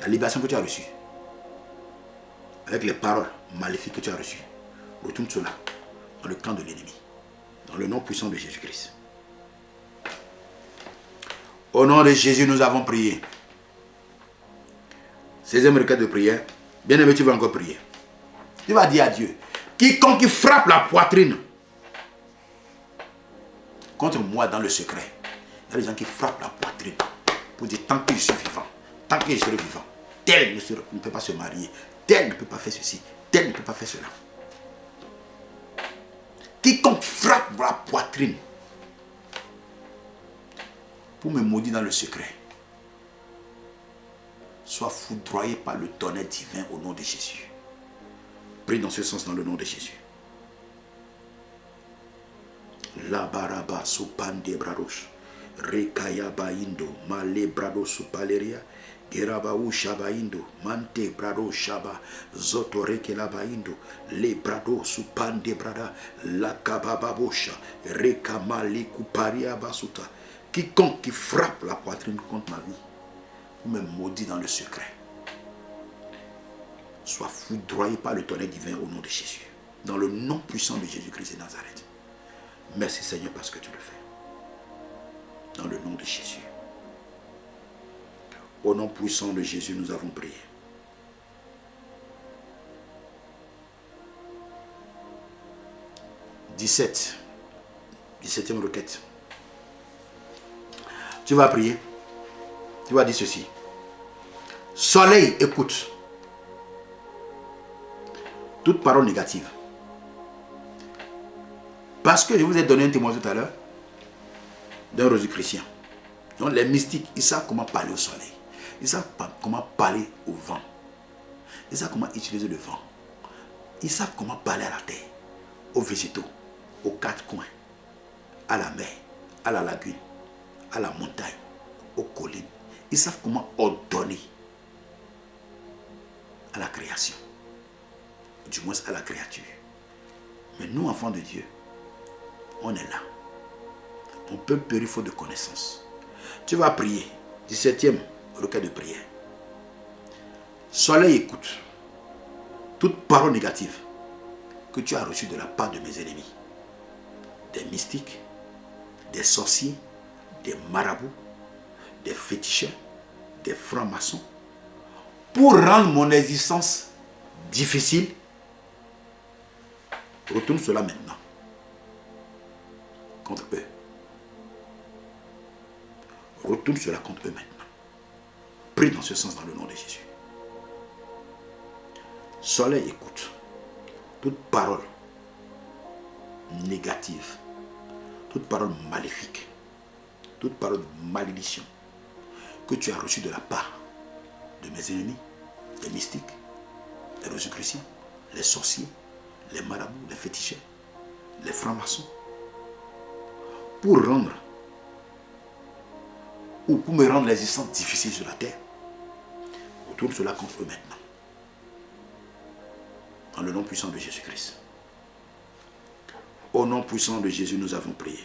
la libération que tu as reçue, avec les paroles maléfiques que tu as reçues. Retourne cela dans le camp de l'ennemi. Dans le nom puissant de Jésus-Christ. Au nom de Jésus, nous avons prié. 16e requête de prière. Bien-aimé, tu vas encore prier. Tu vas dire à Dieu, quiconque qui frappe la poitrine contre moi dans le secret. Il y a des gens qui frappent la poitrine pour dire tant que je suis vivant, tant que je serai vivant, tel ne peut pas se marier, tel ne peut pas faire ceci, tel ne peut pas faire cela. Quiconque frappe la poitrine pour me maudire dans le secret, soit foudroyé par le tonnerre divin au nom de Jésus. Prie dans ce sens dans le nom de Jésus. La baraba supande bradosh, rekaya baindo, male brado supaleria, gerabau shabaindo, mante brado shaba, zotoreke la baindo, le brado supande brada, la kabababosha, rekamali kuparia basuta. Quiconque qui frappe la poitrine contre ma vie, ou me maudit dans le secret, soit foudroyé par le tonnerre divin au nom de Jésus. Dans le nom puissant de Jésus-Christ de Nazareth. Merci Seigneur parce que tu le fais. Dans le nom de Jésus. Au nom puissant de Jésus, nous avons prié. Dix-septième requête. Tu vas prier. Tu vas dire ceci. Soleil, écoute. Toute parole négative. Parce que je vous ai donné un témoin tout à l'heure d'un rosicrucien. Donc les mystiques, ils savent comment parler au soleil. Ils savent comment parler au vent. Ils savent comment utiliser le vent. Ils savent comment parler à la terre, aux végétaux, aux quatre coins, à la mer, à la lagune, à la montagne, aux collines. Ils savent comment ordonner à la création. Du moins à la créature. Mais nous, enfants de Dieu, on est là. On peut périr faute de connaissance. Tu vas prier. 17e requête de prière. Soleil, écoute. Toute parole négative que tu as reçue de la part de mes ennemis, des mystiques, des sorciers, des marabouts, des féticheurs, des francs-maçons, pour rendre mon existence difficile, retourne cela maintenant contre eux. Retourne cela contre eux maintenant. Prie dans ce sens dans le nom de Jésus. Soleil, écoute. Toute parole négative, toute parole maléfique, toute parole de malédiction que tu as reçue de la part de mes ennemis, les mystiques, les rosicruciens, les sorciers, les marabouts, les féticheurs, les francs-maçons, pour me rendre l'existence difficile sur la terre, retourne cela contre eux maintenant. Dans le nom puissant de Jésus-Christ. Au nom puissant de Jésus, nous avons prié.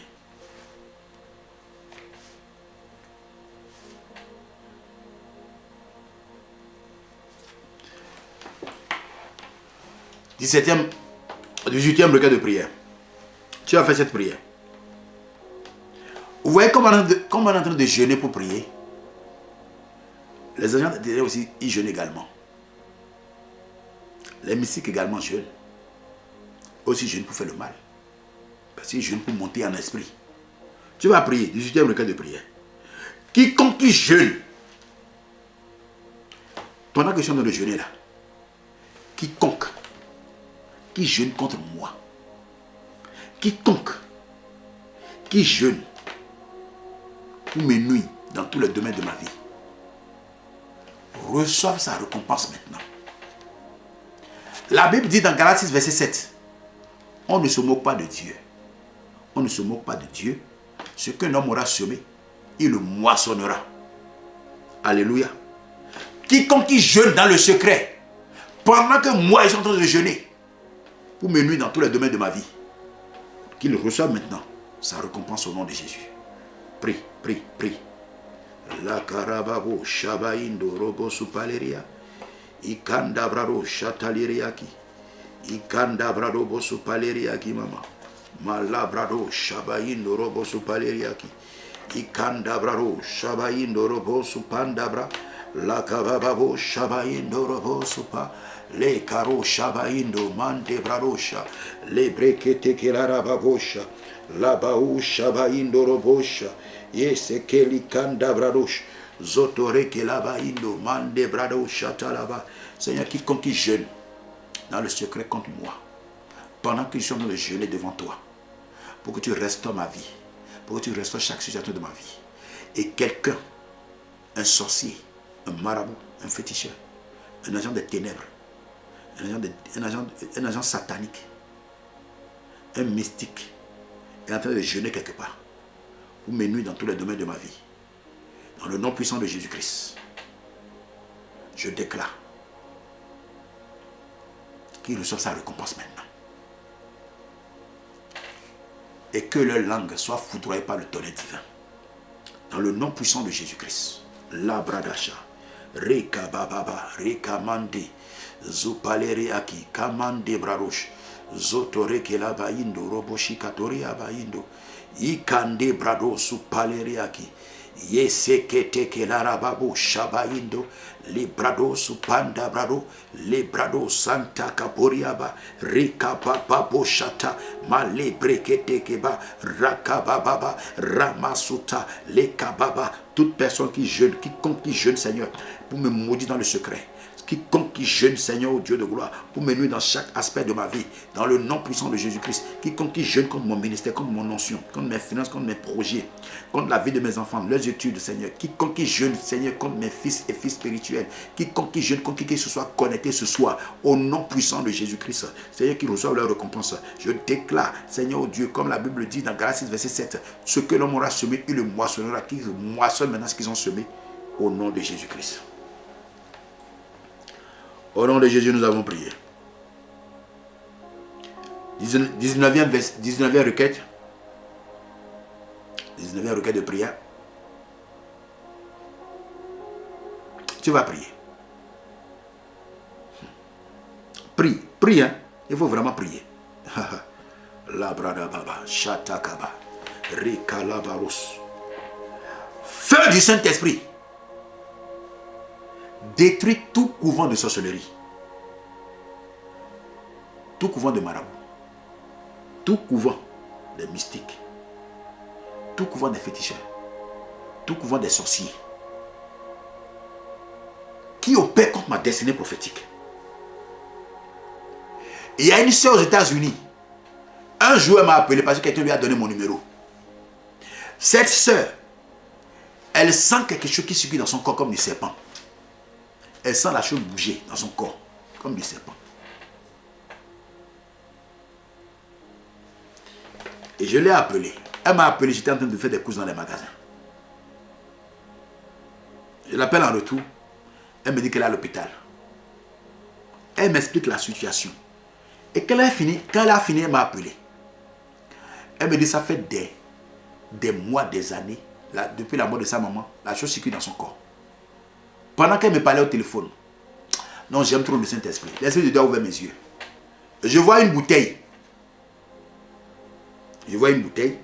Dix-huitième requête de prière. Tu as fait cette prière. Vous voyez comment on est en train de jeûner pour prier. Les agents derrière aussi, ils jeûnent également. Les mystiques également jeûnent. Aussi jeûnent pour faire le mal. Parce qu'ils jeûnent pour monter en esprit. Tu vas prier, 18e requête de prière. Quiconque qui jeûne, pendant que je suis en train de jeûner là, quiconque qui jeûne contre moi, quiconque qui jeûne pour me nuire dans tous les domaines de ma vie, reçoive sa récompense maintenant. La Bible dit dans Galates 6, verset 7, on ne se moque pas de Dieu. On ne se moque pas de Dieu. Ce qu'un homme aura semé, il le moissonnera. Alléluia. Quiconque qui jeûne dans le secret, pendant que moi je suis en train de jeûner, pour me nuire dans tous les domaines de ma vie, qu'il reçoive maintenant sa récompense au nom de Jésus. Prie, prie, prie. La karababo shabaïndo robo supaleria. Ikanda brado chataliriaki. Ikanda brado bosu paleriaki mama. Malabrado shabayindo robo supaleriaki. Ikanda brado shabayindo robo supandabra. La kabababo shabayindo robo supa. Le karo shabayindo mande bradosha. Le brekete kelara babosha. La baou shabayindo robosha. Yese keli kanda bradosh. Zotore kelabayindo mande bradosha talaba. Seigneur, quiconque qui jeûne dans le secret contre moi, pendant que je suis dans le jeûner devant toi, pour que tu restaures ma vie, pour que tu restaures chaque situation de ma vie. Et quelqu'un, un sorcier, un marabout, un féticheur, un agent des ténèbres, un agent satanique, un mystique, est en train de jeûner quelque part, pour me nuire dans tous les domaines de ma vie. Dans le nom puissant de Jésus-Christ, je déclare qu'il reçoive sa récompense maintenant. Et que leur langue soit foudroyée par le tonnerre divin. Dans le nom puissant de Jésus-Christ. La bradasha. Reka bababa. Reka mande. Zupalere aki. Kamande brarosh. Zotore ke la baindo. Roboshi katori abaindo. Ikande brado supalere aki. Yesekete ke la rababo shabayindo. Librado supanda brado. Librado santa kaporiaba. Rika papa boshata. Male brekete keba. Rakababa. Ramasuta. Lekababa. Toute personne qui jeûne, quiconque qui jeûne, Seigneur, pour me maudire dans le secret. Quiconque qui jeûne, Seigneur, au Dieu de gloire, pour me nuire dans chaque aspect de ma vie, dans le nom puissant de Jésus-Christ. Quiconque qui jeûne contre mon ministère, contre mon onction, contre mes finances, contre mes projets, contre la vie de mes enfants, leurs études, Seigneur. Quiconque qui jeûne, Seigneur, contre mes fils et filles spirituels. Quiconque qui jeûne, contre qui se soit connecté ce soir, au nom puissant de Jésus-Christ. Seigneur, qui reçoive leur récompense. Je déclare, Seigneur, au Dieu, comme la Bible dit dans Galates 6, verset 7, ce que l'homme aura semé, il le moissonnera, qui moissonne maintenant ce qu'ils ont semé, au nom de Jésus-Christ. Au nom de Jésus, nous avons prié. 19e requête. 19e requête de prière. Tu vas prier. Prie, prie, hein. Il faut vraiment prier. La brada baba, shatakaba, rikalabarus. Feu du Saint-Esprit. Détruit tout couvent de sorcellerie, tout couvent de marabout, tout couvent des mystiques, tout couvent des féticheurs, tout couvent des sorciers qui opèrent contre ma destinée prophétique. Et il y a une sœur aux États-Unis. Un jour, elle m'a appelé parce que quelqu'un lui a donné mon numéro. Cette sœur, elle sent quelque chose qui circule dans son corps comme du serpent. Elle sent la chose bouger dans son corps, comme du serpent. Et je l'ai appelée. Elle m'a appelé, j'étais en train de faire des courses dans les magasins. Je l'appelle en retour. Elle me dit qu'elle est à l'hôpital. Elle m'explique la situation. Et quand elle a fini, elle m'a appelé. Elle me dit, ça fait des mois, des années, depuis la mort de sa maman, la chose circule dans son corps. Pendant qu'elle me parlait au téléphone, non, j'aime trop le Saint-Esprit. L'Esprit de Dieu a ouvert mes yeux. Je vois une bouteille. Je vois une bouteille.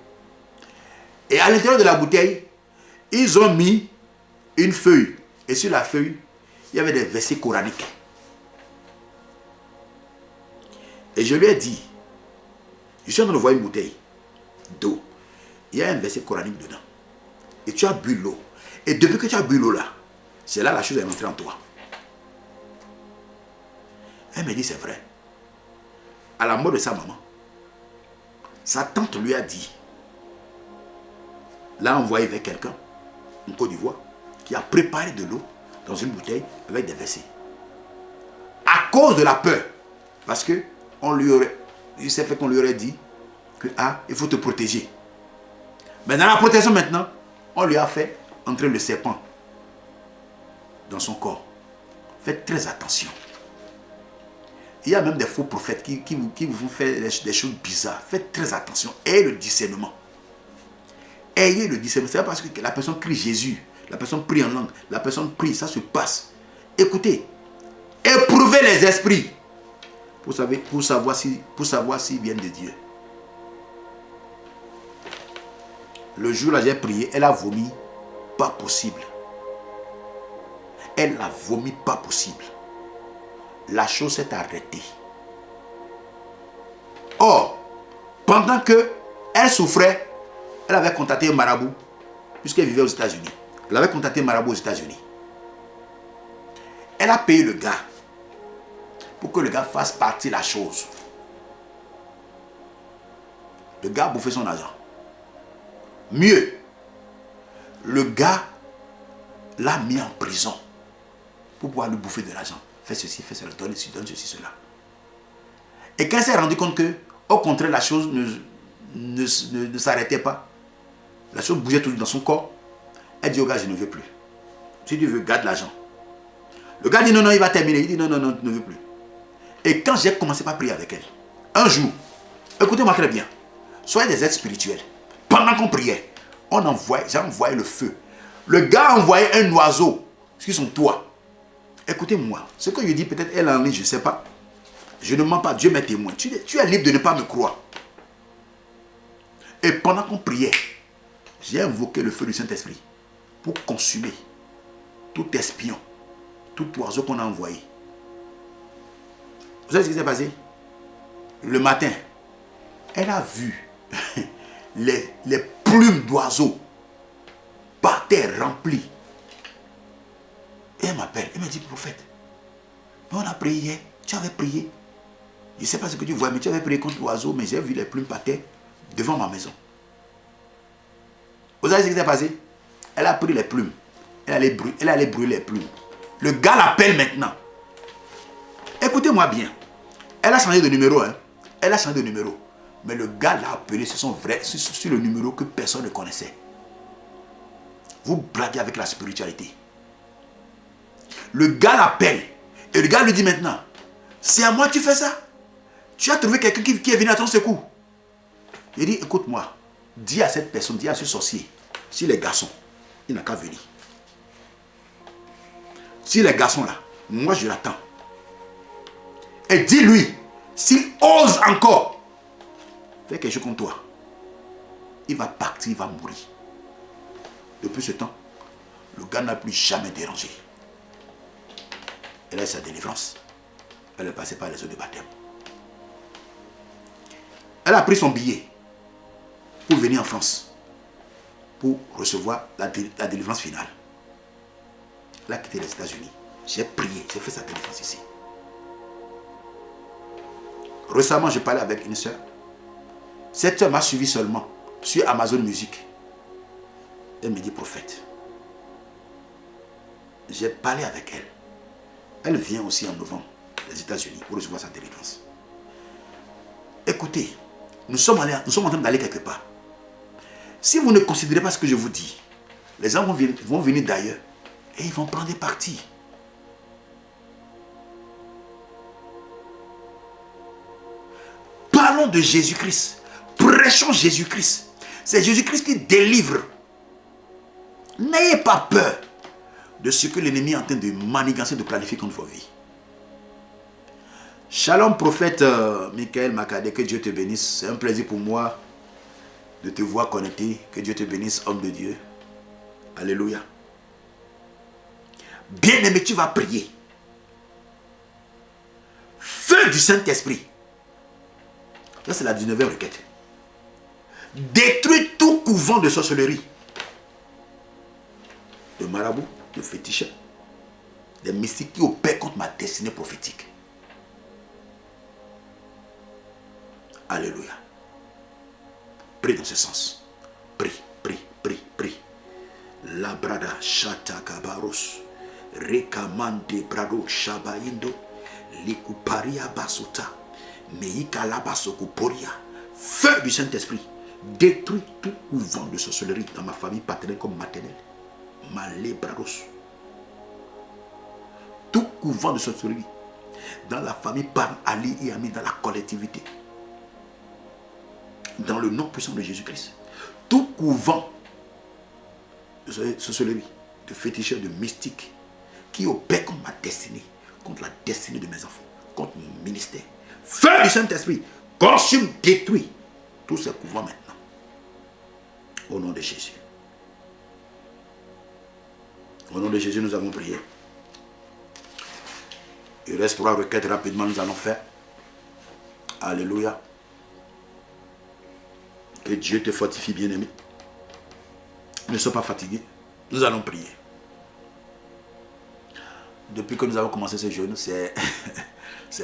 Et à l'intérieur de la bouteille, ils ont mis une feuille. Et sur la feuille, il y avait des versets coraniques. Et je lui ai dit, je suis en train de voir une bouteille d'eau. Il y a un verset coranique dedans. Et tu as bu l'eau. Et depuis que tu as bu l'eau là, c'est là la chose est entrée en toi. Elle me dit, c'est vrai. À la mort de sa maman, sa tante lui a dit, l'a envoyé vers quelqu'un, en Côte d'Ivoire, qui a préparé de l'eau dans une bouteille avec des versets. À cause de la peur. Parce que il s'est fait qu'on lui aurait dit que il faut te protéger. Mais dans la protection maintenant, on lui a fait entrer le serpent dans son corps. Faites très attention. Il y a même des faux prophètes qui vous font faire des choses bizarres. Faites très attention. Ayez le discernement. Ayez le discernement. C'est pas parce que la personne crie Jésus. La personne prie en langue. La personne prie. Ça se passe. Écoutez. Éprouvez les esprits. Pour savoir s'ils viennent de Dieu. Le jour-là, j'ai prié, elle a vomi. Pas possible. Elle a vomi, pas possible. La chose s'est arrêtée. Or, pendant que elle souffrait, elle avait contacté un marabout, puisqu'elle vivait aux États-Unis. Elle avait contacté un marabout aux États-Unis. Elle a payé le gars pour que le gars fasse partie de la chose. Le gars a bouffé son argent. Mieux, le gars l'a mis en prison pour pouvoir lui bouffer de l'argent. Fais ceci, fais cela, donne ceci, cela. Et quand elle s'est rendu compte que, au contraire, la chose ne s'arrêtait pas, la chose bougeait toujours dans son corps, elle dit au gars, je ne veux plus. Si tu veux, garde l'argent. Le gars dit non, non, il va terminer. Il dit non, non, non, tu ne veux plus. Et quand j'ai commencé par prier avec elle, un jour, écoutez-moi très bien, soyez des êtres spirituels. Pendant qu'on priait, j'ai envoyé le feu. Le gars a envoyé un oiseau sur son toit. Écoutez-moi, ce que je dis, peut-être elle en est, je ne sais pas. Je ne mens pas, Dieu m'est témoin. Tu es libre de ne pas me croire. Et pendant qu'on priait, j'ai invoqué le feu du Saint-Esprit pour consumer tout espion, tout oiseau qu'on a envoyé. Vous savez ce qui s'est passé? Le matin, elle a vu les plumes d'oiseaux par terre remplies. Et elle m'appelle, elle me dit, prophète, on a prié hier, tu avais prié. Je ne sais pas ce que tu vois, mais tu avais prié contre l'oiseau, mais j'ai vu les plumes par terre devant ma maison. Vous savez ce qui s'est passé? Elle a pris les plumes. Elle allait brûler les plumes. Le gars l'appelle maintenant. Écoutez-moi bien. Elle a changé de numéro. Hein? Elle a changé de numéro. Mais le gars l'a appelé sur son vrai, sur le numéro que personne ne connaissait. Vous blaguez avec la spiritualité. Le gars l'appelle. Et le gars lui dit maintenant, c'est à moi que tu fais ça? Tu as trouvé quelqu'un qui est venu à ton secours. Il dit, écoute-moi, dis à cette personne, dis à ce sorcier, si les garçons, il n'a qu'à venir. Si les garçons là, moi je l'attends. Et dis-lui, s'il ose encore faire quelque chose contre toi, il va partir, il va mourir. Depuis ce temps, le gars n'a plus jamais dérangé. Elle a eu sa délivrance. Elle est passée par les eaux de baptême. Elle a pris son billet pour venir en France pour recevoir la délivrance finale. Elle a quitté les États-Unis. J'ai prié, j'ai fait sa délivrance ici. Récemment, je parlais avec une soeur. Cette soeur m'a suivi seulement sur Amazon Music. Elle me dit, prophète, j'ai parlé avec elle. Elle vient aussi en novembre des États-Unis pour recevoir sa délivrance. Écoutez, nous sommes en train d'aller quelque part. Si vous ne considérez pas ce que je vous dis, les gens vont venir d'ailleurs et ils vont prendre des parties. Parlons de Jésus-Christ. Prêchons Jésus-Christ. C'est Jésus-Christ qui délivre. N'ayez pas peur de ce que l'ennemi est en train de manigancer, de planifier contre vos vies. Shalom, prophète Michael Makadé, que Dieu te bénisse. C'est un plaisir pour moi de te voir connecté. Que Dieu te bénisse, homme de Dieu. Alléluia. Bien-aimé, tu vas prier. Feu du Saint-Esprit. Ça, c'est la 19e requête. Détruis tout couvent de sorcellerie. De marabouts, de féticheurs, des mystiques qui opèrent contre ma destinée prophétique. Alléluia. Prie dans ce sens. Prie, prie, prie, prie. La brada shata kabaros. Rekamande brado shabayendo. Likuparia basuta. Meika labasokuporia. Feu du Saint-Esprit. Détruis tout couvent de sorcellerie dans ma famille paternelle comme maternelle. Malé brados. Tout couvent de sorcellerie dans la famille par Ali et Ami, dans la collectivité. Dans le nom puissant de Jésus-Christ. Tout couvent de sorcellerie, de féticheurs, de mystiques qui opèrent contre ma destinée, contre la destinée de mes enfants, contre mon ministère. Feu du Saint-Esprit, consume, détruit tous ces couvents maintenant. Au nom de Jésus. Au nom de Jésus, nous avons prié. Il reste 3 requêtes rapidement, nous allons faire. Alléluia. Que Dieu te fortifie, bien-aimé. Ne sois pas fatigué. Nous allons prier. Depuis que nous avons commencé ce jeûne, c'est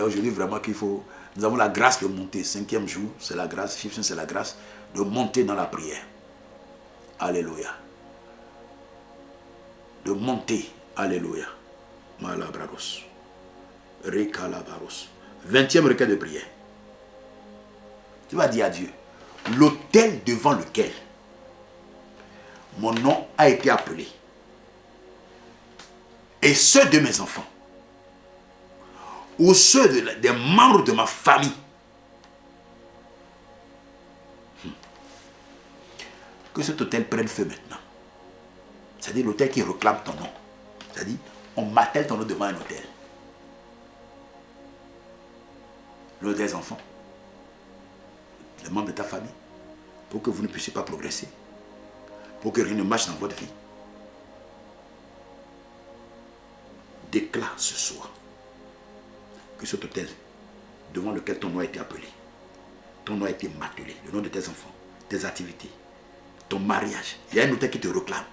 aujourd'hui vraiment qu'il faut... Nous avons la grâce de monter. 5e jour, c'est la grâce. 5e, c'est la grâce de monter dans la prière. Alléluia. De monter. Alléluia. Malabrados. Recalabaros. 20e requête de prière. Tu vas dire à Dieu, l'autel devant lequel mon nom a été appelé et ceux de mes enfants ou ceux des membres de ma famille, que cet autel prenne feu maintenant. C'est-à-dire l'autel qui réclame ton nom. C'est-à-dire, on m'attelle ton nom devant un autel. L'autel des enfants, les membres de ta famille, pour que vous ne puissiez pas progresser, pour que rien ne marche dans votre vie. Déclare ce soir que cet autel devant lequel ton nom a été appelé, ton nom a été martelé, le nom de tes enfants, tes activités, ton mariage, il y a un autel qui te réclame,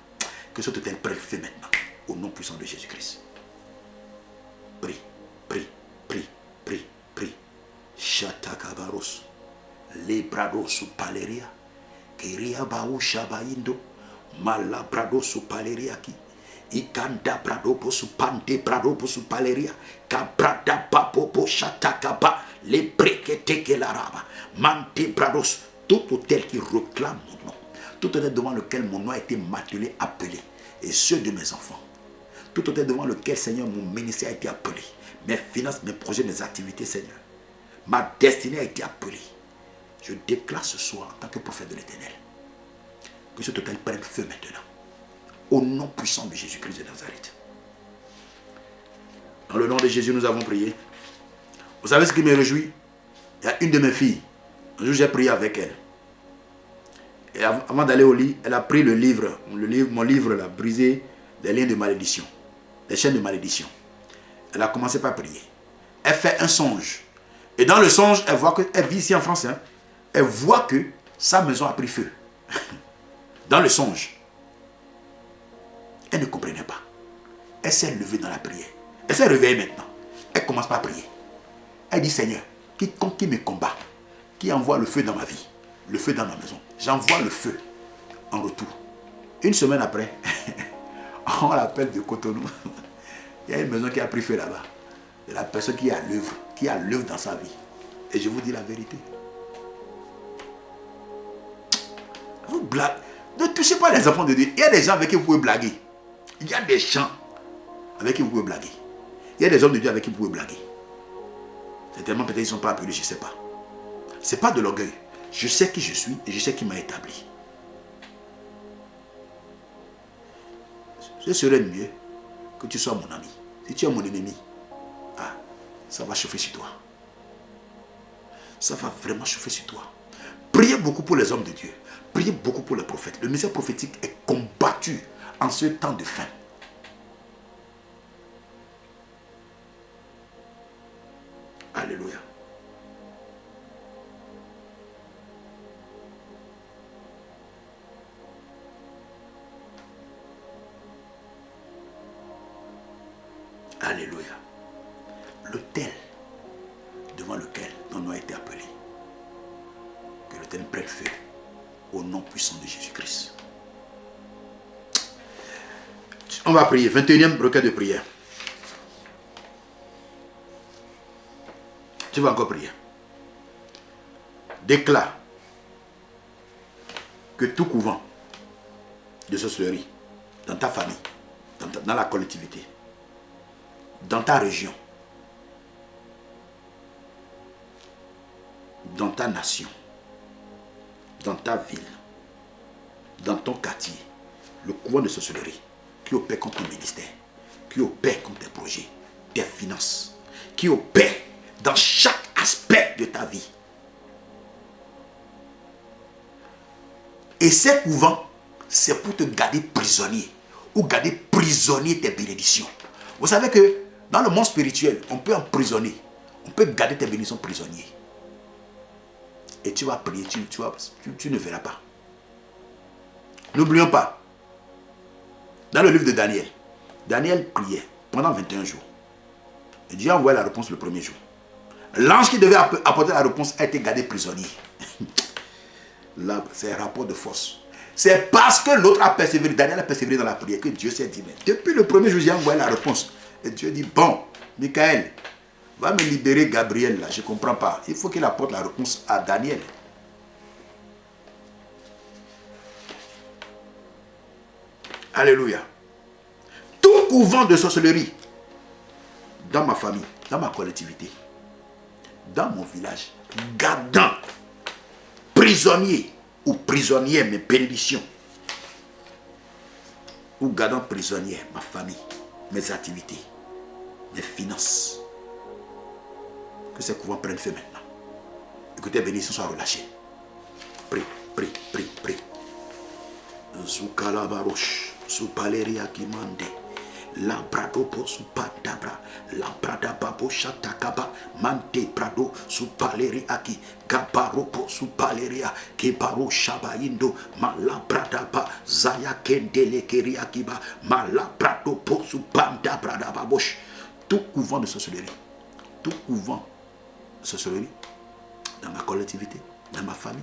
que cet autel prenne feu maintenant, au nom puissant de Jésus-Christ. Prie, prie, prie, prie, prie. Shatakabaros, Lebrado su Paleria, Keria Baou Shabaindo, Malabrado su Paleria ki, Ikanda Brado su Pande Brado su Paleria, Cabrada Papo Shatakaba, les Brekete Laraba, Mante Brados, tout hôtel qui réclame mon nom, tout hôtel devant lequel mon nom a été martelé, appelé, et ceux de mes enfants, tout hôtel devant lequel, Seigneur, mon ministère a été appelé, mes finances, mes projets, mes activités, Seigneur. Ma destinée a été appelée. Je déclare ce soir en tant que prophète de l'Éternel que ce total prenne feu maintenant. Au nom puissant de Jésus-Christ de Nazareth. Dans le nom de Jésus, nous avons prié. Vous savez ce qui me réjouit? Il y a une de mes filles. Un jour, j'ai prié avec elle. Et avant d'aller au lit, elle a pris mon livre, là, brisé les liens de malédiction, les chaînes de malédiction. Elle a commencé par prier. Elle fait un songe. Et dans le songe, elle voit que, elle vit ici en France, hein, elle voit que sa maison a pris feu. Dans le songe. Elle ne comprenait pas. Elle s'est levée dans la prière. Elle s'est réveillée maintenant. Elle commence par prier. Elle dit, Seigneur, quiconque qui me combat, qui envoie le feu dans ma vie, le feu dans ma maison, j'envoie le feu en retour. Une semaine après, on l'appelle de Cotonou. Il y a une maison qui a pris feu là-bas. C'est la personne qui a l'œuvre dans sa vie. Et je vous dis la vérité. Vous blaguez. Ne touchez pas les enfants de Dieu. Il y a des gens avec qui vous pouvez blaguer. Il y a des gens avec qui vous pouvez blaguer. Il y a des hommes de Dieu avec qui vous pouvez blaguer. C'est tellement peut-être qu'ils ne sont pas appelés, je ne sais pas. Ce n'est pas de l'orgueil. Je sais qui je suis et je sais qui m'a établi. Ce serait mieux que tu sois mon ami. Si tu es mon ennemi, ça va chauffer sur toi. Ça va vraiment chauffer sur toi. Priez beaucoup pour les hommes de Dieu. Priez beaucoup pour les prophètes. Le message prophétique est combattu en ce temps de faim. Alléluia. Alléluia. L'autel devant lequel ton nom a été appelé, que l'autel prenne feu au nom puissant de Jésus-Christ. On va prier. 21e requête de prière. Tu vas encore prier. Déclare que tout couvent de sorcellerie dans ta famille, dans la collectivité, dans ta région, dans ta nation, dans ta ville, dans ton quartier, le couvent de sorcellerie qui opère contre ton ministère, qui opère contre tes projets, tes finances, qui opère dans chaque aspect de ta vie. Et ces couvents, c'est pour te garder prisonnier. Ou garder prisonnier tes bénédictions. Vous savez que dans le monde spirituel, on peut emprisonner. On peut garder tes bénédictions prisonniers. Et tu vas prier, tu ne verras pas. N'oublions pas, dans le livre de Daniel, Daniel priait pendant 21 jours. Et Dieu a envoyé la réponse le premier jour. L'ange qui devait apporter la réponse a été gardé prisonnier. Là, c'est un rapport de force. C'est parce que l'autre a persévéré, Daniel a persévéré dans la prière, que Dieu s'est dit, mais depuis le premier jour, j'ai envoyé la réponse. Et Dieu dit, bon, Michael, va me libérer Gabriel là, je ne comprends pas. Il faut qu'il apporte la réponse à Daniel. Alléluia. Tout couvent de sorcellerie, dans ma famille, dans ma collectivité, dans mon village, gardant prisonnier ou prisonnière mes bénédictions, ou gardant prisonnière ma famille, mes activités, mes finances, que ces couvents prennent feu maintenant. Et que tes bénédictions soient relâchées. Prie, prie, prie, prie. Zoukalabarosh, Zoupaleria Kimande. La brado po su patabra, la brada babo shatakaba, mante brado su paleri aki, gabaro po su paleria, kebaro shabayindo, mala brada ba, zaya kendele keri akiba, mala brado po su panda brada babosh. Tout couvent de sorcellerie, tout couvent de sorcellerie, dans ma collectivité, dans ma famille,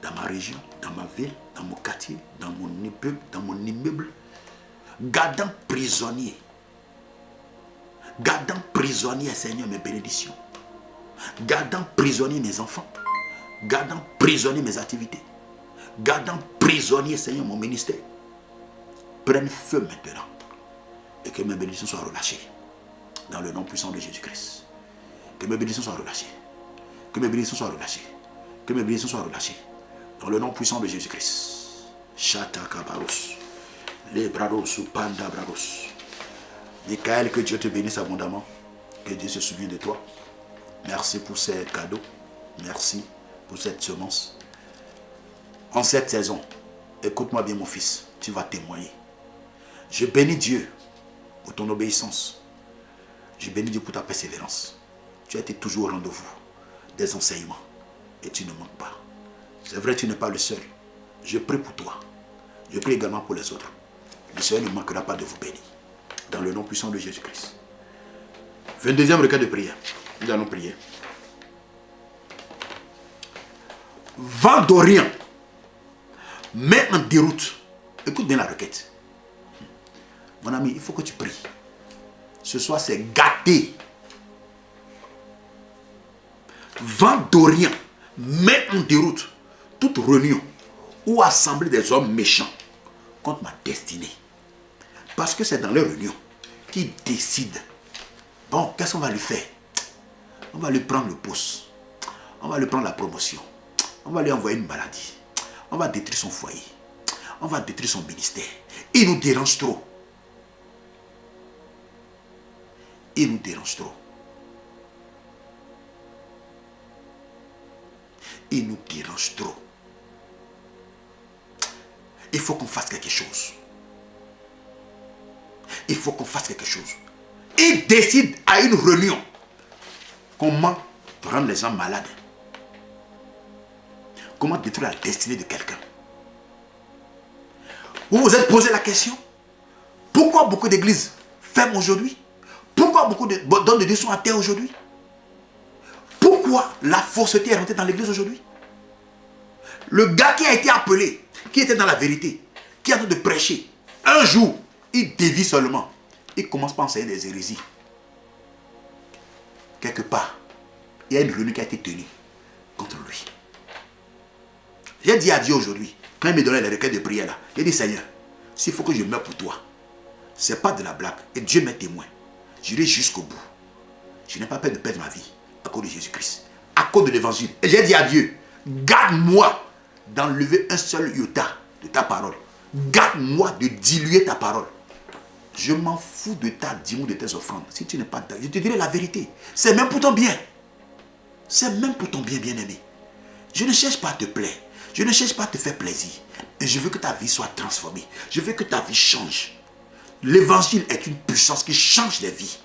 dans ma région, dans ma ville, dans mon quartier, dans mon immeuble, gardant prisonnier, Seigneur, mes bénédictions, gardant prisonnier mes enfants, gardant prisonnier mes activités, gardant prisonnier, Seigneur, mon ministère, prenne feu maintenant et que mes bénédictions soient relâchées dans le nom puissant de Jésus-Christ. Que mes bénédictions soient relâchées, que mes bénédictions soient relâchées, que mes bénédictions soient relâchées dans le nom puissant de Jésus-Christ. Chata Kabaros. Les brados sous panda brados. Michael, que Dieu te bénisse abondamment. Que Dieu se souvienne de toi. Merci pour ces cadeaux. Merci pour cette semence. En cette saison, écoute-moi bien mon fils, tu vas témoigner. Je bénis Dieu pour ton obéissance. Je bénis Dieu pour ta persévérance. Tu as été toujours au rendez-vous des enseignements. Et tu ne manques pas. C'est vrai, tu n'es pas le seul. Je prie pour toi. Je prie également pour les autres. Le Seigneur ne manquera pas de vous bénir. Dans le nom puissant de Jésus-Christ. 22e requête de prière. Nous allons prier. Vent d'Orient, mets en déroute. Écoute bien la requête. Mon ami, il faut que tu pries. Ce soir, c'est gâté. Vent d'Orient, mets en déroute toute réunion ou assemblée des hommes méchants contre ma destinée. Parce que c'est dans les réunions qu'ils décident. Bon, qu'est-ce qu'on va lui faire? On va lui prendre le poste. On va lui prendre la promotion. On va lui envoyer une maladie. On va détruire son foyer. On va détruire son ministère. Il nous dérange trop. Il nous dérange trop. Il nous dérange trop. Il faut qu'on fasse quelque chose. Il faut qu'on fasse quelque chose. Il décide à une réunion comment rendre les gens malades. Comment détruire la destinée de quelqu'un. Vous vous êtes posé la question, pourquoi beaucoup d'églises ferment aujourd'hui? Pourquoi beaucoup d'hommes de Dieu sont à terre aujourd'hui? Pourquoi la fausseté est rentrée dans l'église aujourd'hui? Le gars qui a été appelé, qui était dans la vérité, qui est en train de prêcher, un jour, il dévie seulement. Il commence par enseigner des hérésies. Quelque part, il y a une réunion qui a été tenue contre lui. J'ai dit à Dieu aujourd'hui, quand il me donnait les requêtes de prière là, j'ai dit Seigneur, s'il faut que je meure pour toi, ce n'est pas de la blague. Et Dieu m'est témoin. J'irai jusqu'au bout. Je n'ai pas peur de perdre ma vie à cause de Jésus-Christ, à cause de l'évangile. Et j'ai dit à Dieu, garde-moi d'enlever un seul iota de ta parole. Garde-moi de diluer ta parole. Je m'en fous de ta dîme ou de tes offrandes. Si tu n'es pas d'accord, je te dirai la vérité. C'est même pour ton bien. C'est même pour ton bien, bien-aimé. Je ne cherche pas à te plaire. Je ne cherche pas à te faire plaisir. Et je veux que ta vie soit transformée. Je veux que ta vie change. L'évangile est une puissance qui change les vies.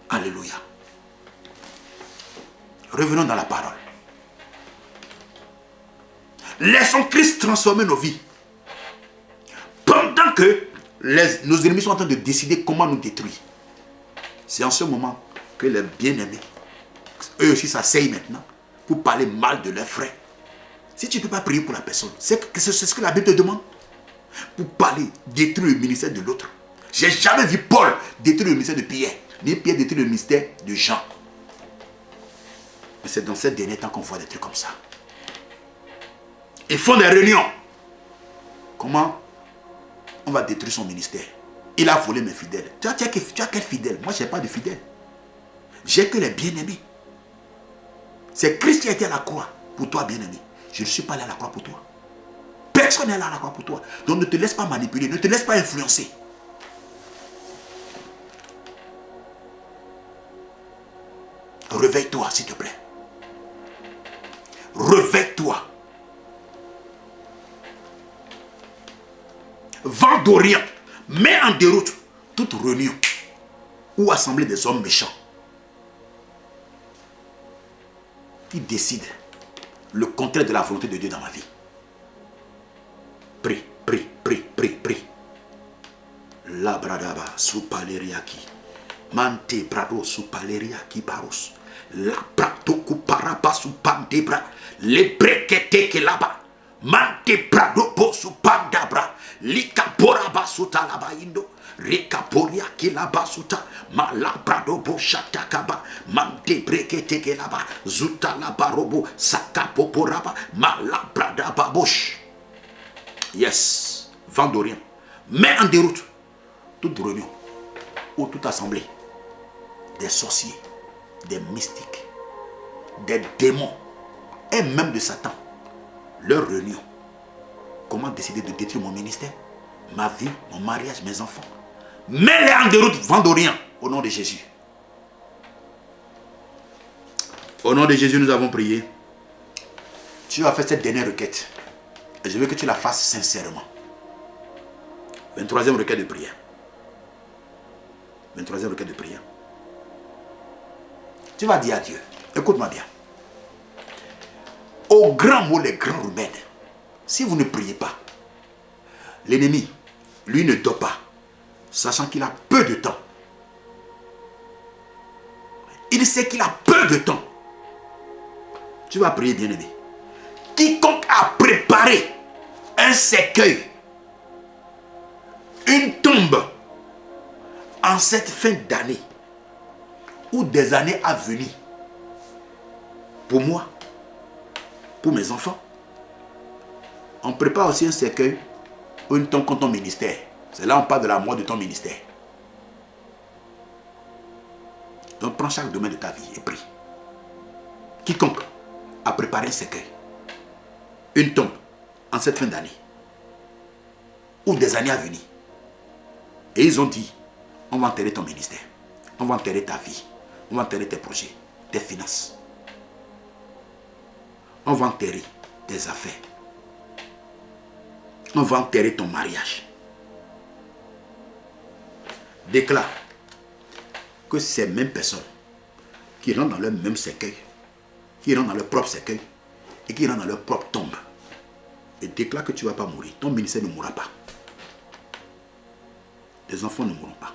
Alléluia. Revenons dans la parole. Laissons Christ transformer nos vies. Pendant que nos ennemis sont en train de décider comment nous détruire. C'est en ce moment que les bien-aimés, eux aussi s'asseyent maintenant pour parler mal de leurs frères. Si tu ne peux pas prier pour la personne, c'est ce que la Bible te demande. Pour parler, détruire le ministère de l'autre. J'ai jamais vu Paul détruire le ministère de Pierre, ni Pierre détruire le ministère de Jean. Mais c'est dans ces derniers temps qu'on voit des trucs comme ça. Ils font des réunions. Comment on va détruire son ministère? Il a volé mes fidèles. Tu as quel fidèle? Moi, je n'ai pas de fidèles. J'ai que les bien-aimés. C'est Christ qui a été à la croix pour toi, bien-aimé. Je ne suis pas allé à la croix pour toi. Personne n'est là à la croix pour toi. Donc ne te laisse pas manipuler, ne te laisse pas influencer. Réveille-toi, s'il te plaît. Réveille-toi. Vent d'Orient, mets en déroute toute réunion ou assemblée des hommes méchants qui décident le contraire de la volonté de Dieu dans ma vie. Prie, prie, prie, prie, prie. La bradaba supaleriaki. Mante brado supaleriaki baros. La brado kuparaba supandebra. Le brekete ke laba. Mante brado po supandabra. Lika poraba suta laba indo. Rekaporia ki laba suta. Malabrado bo shatakaba. Mante brekete ke laba. Zuta laba robo. Sakapo poraba. Malabrada babosh. Yes, vent d'Orient. Mets en déroute toute réunion ou toute assemblée des sorciers, des mystiques, des démons et même de Satan. Leur réunion. Comment décider de détruire mon ministère, ma vie, mon mariage, mes enfants. Mets-les en déroute, vent d'Orient, au nom de Jésus. Au nom de Jésus, nous avons prié. Tu as fait cette dernière requête. Et je veux que tu la fasses sincèrement. 23e requête de prière. 23e requête de prière. Tu vas dire à Dieu, écoute-moi bien. Au grand mot, les grands remèdes, si vous ne priez pas, l'ennemi, lui, ne dort pas, sachant qu'il a peu de temps. Il sait qu'il a peu de temps. Tu vas prier, bien-aimé. Quiconque a préparé un cercueil, une tombe en cette fin d'année ou des années à venir, pour moi, pour mes enfants, on prépare aussi un cercueil ou une tombe contre ton ministère. C'est là on parle de la mort de ton ministère. Donc prends chaque domaine de ta vie et prie. Quiconque a préparé un cercueil, une tombe en cette fin d'année ou des années à venir, et ils ont dit, on va enterrer ton ministère, on va enterrer ta vie, on va enterrer tes projets, tes finances, on va enterrer tes affaires, on va enterrer ton mariage. Déclare que ces mêmes personnes qui rentrent dans leur même cercueil, qui rentrent dans leur propre cercueil et qui rentrent dans leur propre tombe, et déclare que tu ne vas pas mourir. Ton ministère ne mourra pas. Tes enfants ne mourront pas.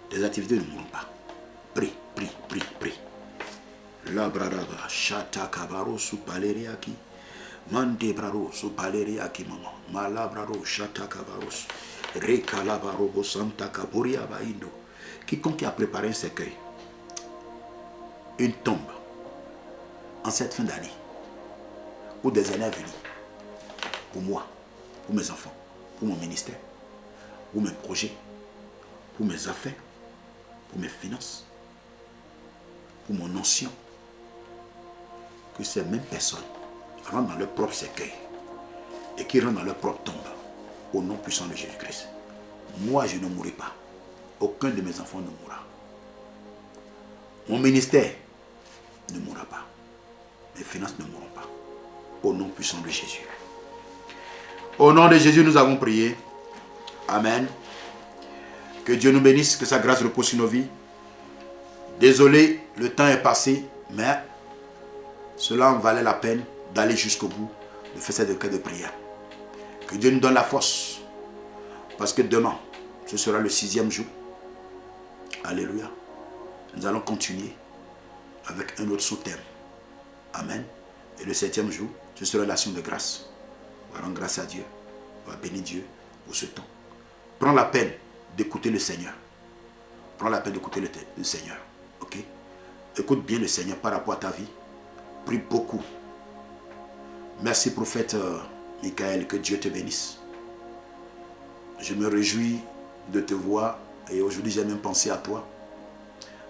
Tes activités ne mourront pas. Prie, prie, prie, prie. La bradaba, chata kabaro su paleriaki. Mande braro su paleriaki maman. Malabraro chata kabaros. Rekalabarobo santa kaboria baindo. Quiconque a préparé un cercueil, une tombe, en cette fin d'année, ou des années à venir, pour moi, pour mes enfants, pour mon ministère, pour mes projets, pour mes affaires, pour mes finances, pour mon onction, que ces mêmes personnes rentrent dans leur propre cercueil et qui rentrent dans leur propre tombe, au nom puissant de Jésus-Christ. Moi, je ne mourrai pas. Aucun de mes enfants ne mourra. Mon ministère ne mourra pas. mes finances ne mourront pas. Au nom puissant de Jésus. Au nom de Jésus, nous avons prié. Amen. Que Dieu nous bénisse, que sa grâce repose sur nos vies. Désolé, le temps est passé, mais cela en valait la peine d'aller jusqu'au bout, de faire cette requête de prière. Que Dieu nous donne la force, parce que demain, ce sera le 6e jour. Alléluia. Nous allons continuer avec un autre sous-thème. Amen. Et le 7e jour, ce sera l'action de grâce. On va rendre grâce à Dieu. On va bénir Dieu pour ce temps. Prends la peine d'écouter le Seigneur. Prends la peine d'écouter le Seigneur. Ok? Écoute bien le Seigneur par rapport à ta vie. Prie beaucoup. Merci prophète Michael, que Dieu te bénisse. Je me réjouis de te voir et aujourd'hui j'ai même pensé à toi.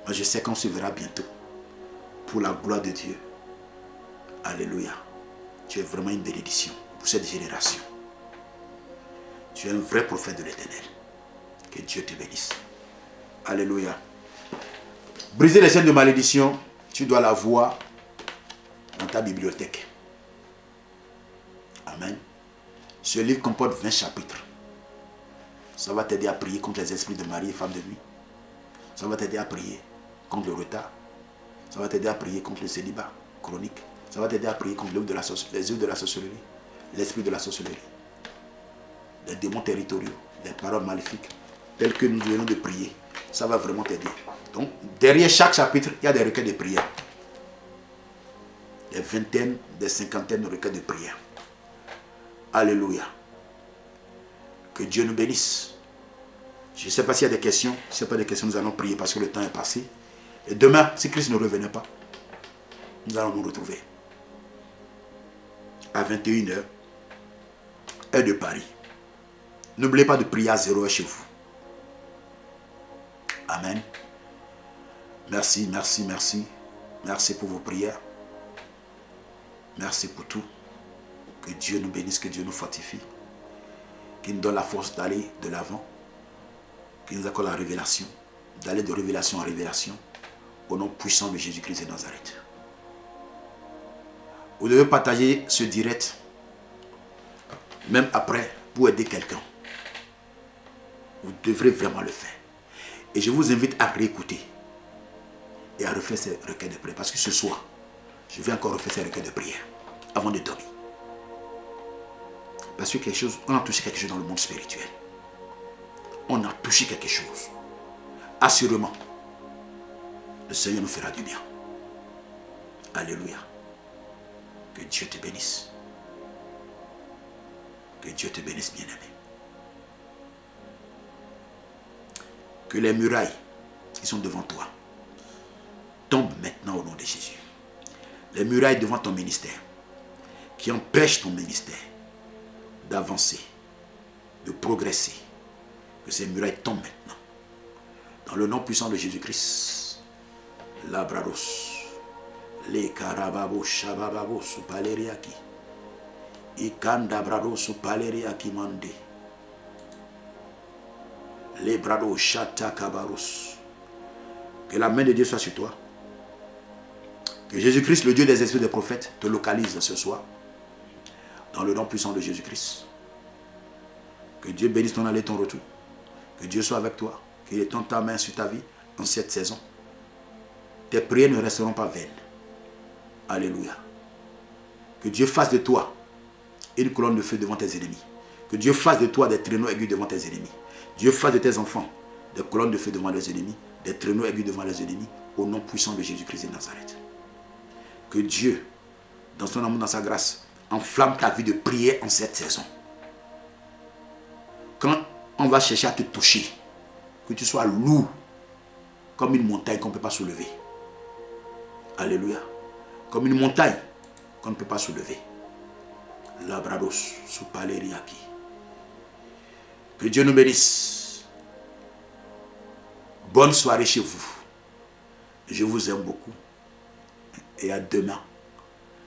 Mais je sais qu'on se verra bientôt pour la gloire de Dieu. Alléluia. Tu es vraiment une bénédiction pour cette génération. Tu es un vrai prophète de l'Éternel. Que Dieu te bénisse. Alléluia. Briser les chaînes de malédiction, tu dois la voir dans ta bibliothèque. Amen. Ce livre comporte 20 chapitres. Ça va t'aider à prier contre les esprits de mari et femme de nuit. Ça va t'aider à prier contre le retard. Ça va t'aider à prier contre le célibat chronique. Ça va t'aider à prier contre les œuvres de la sorcellerie, l'esprit de la sorcellerie, les démons territoriaux, les paroles maléfiques, telles que nous venons de prier. Ça va vraiment t'aider. Donc, derrière chaque chapitre, il y a des requêtes de prière. Des vingtaines, des cinquantaines de requêtes de prière. Alléluia. Que Dieu nous bénisse. Je ne sais pas s'il y a des questions. Si il n'y a pas de questions, nous allons prier parce que le temps est passé. Et demain, si Christ ne revenait pas, nous allons nous retrouver à 21h, heure de Paris. N'oubliez pas de prier à 0h chez vous. Amen. Merci, merci, merci. Merci pour vos prières. Merci pour tout. Que Dieu nous bénisse, que Dieu nous fortifie. Qu'il nous donne la force d'aller de l'avant. Qu'il nous accorde la révélation. D'aller de révélation en révélation. Au nom puissant de Jésus-Christ de Nazareth. Vous devez partager ce direct. Même après, pour aider quelqu'un. Vous devrez vraiment le faire. Et je vous invite à réécouter. Et à refaire ces requêtes de prière. Parce que ce soir, je vais encore refaire ces requêtes de prière. Avant de dormir. Parce que on a touché quelque chose dans le monde spirituel. On a touché quelque chose. Assurément, le Seigneur nous fera du bien. Alléluia. Que Dieu te bénisse. Que Dieu te bénisse, bien-aimé. Que les murailles qui sont devant toi tombent maintenant au nom de Jésus. Les murailles devant ton ministère qui empêchent ton ministère d'avancer, de progresser. Que ces murailles tombent maintenant. Dans le nom puissant de Jésus-Christ. Labrados. Les karababo shabababo su paleriaki. Ikanda brado su paleriaki mande. Les brado chata kabaros. Que la main de Dieu soit sur toi. Que Jésus-Christ, le Dieu des esprits des prophètes, te localise ce soir. Dans le nom puissant de Jésus-Christ. Que Dieu bénisse ton aller et ton retour. Que Dieu soit avec toi. Qu'il étende ta main sur ta vie en cette saison. Tes prières ne resteront pas vaines. Alléluia. Que Dieu fasse de toi une colonne de feu devant tes ennemis. Que Dieu fasse de toi des traîneaux aigus devant tes ennemis. Dieu fasse de tes enfants des colonnes de feu devant les ennemis, des traîneaux aigus devant les ennemis, au nom puissant de Jésus-Christ de Nazareth. Que Dieu, dans son amour, dans sa grâce, enflamme ta vie de prière en cette saison. Quand on va chercher à te toucher, que tu sois lourd comme une montagne qu'on ne peut pas soulever. Alléluia. Comme une montagne qu'on ne peut pas soulever. Labrados, sous paleriaki. Que Dieu nous bénisse. Bonne soirée chez vous. Je vous aime beaucoup. Et à demain,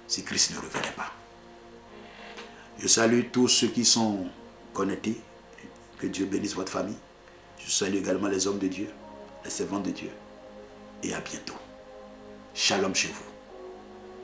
si Christ ne revenait pas. Je salue tous ceux qui sont connectés. Que Dieu bénisse votre famille. Je salue également les hommes de Dieu, les servants de Dieu. Et à bientôt. Shalom chez vous.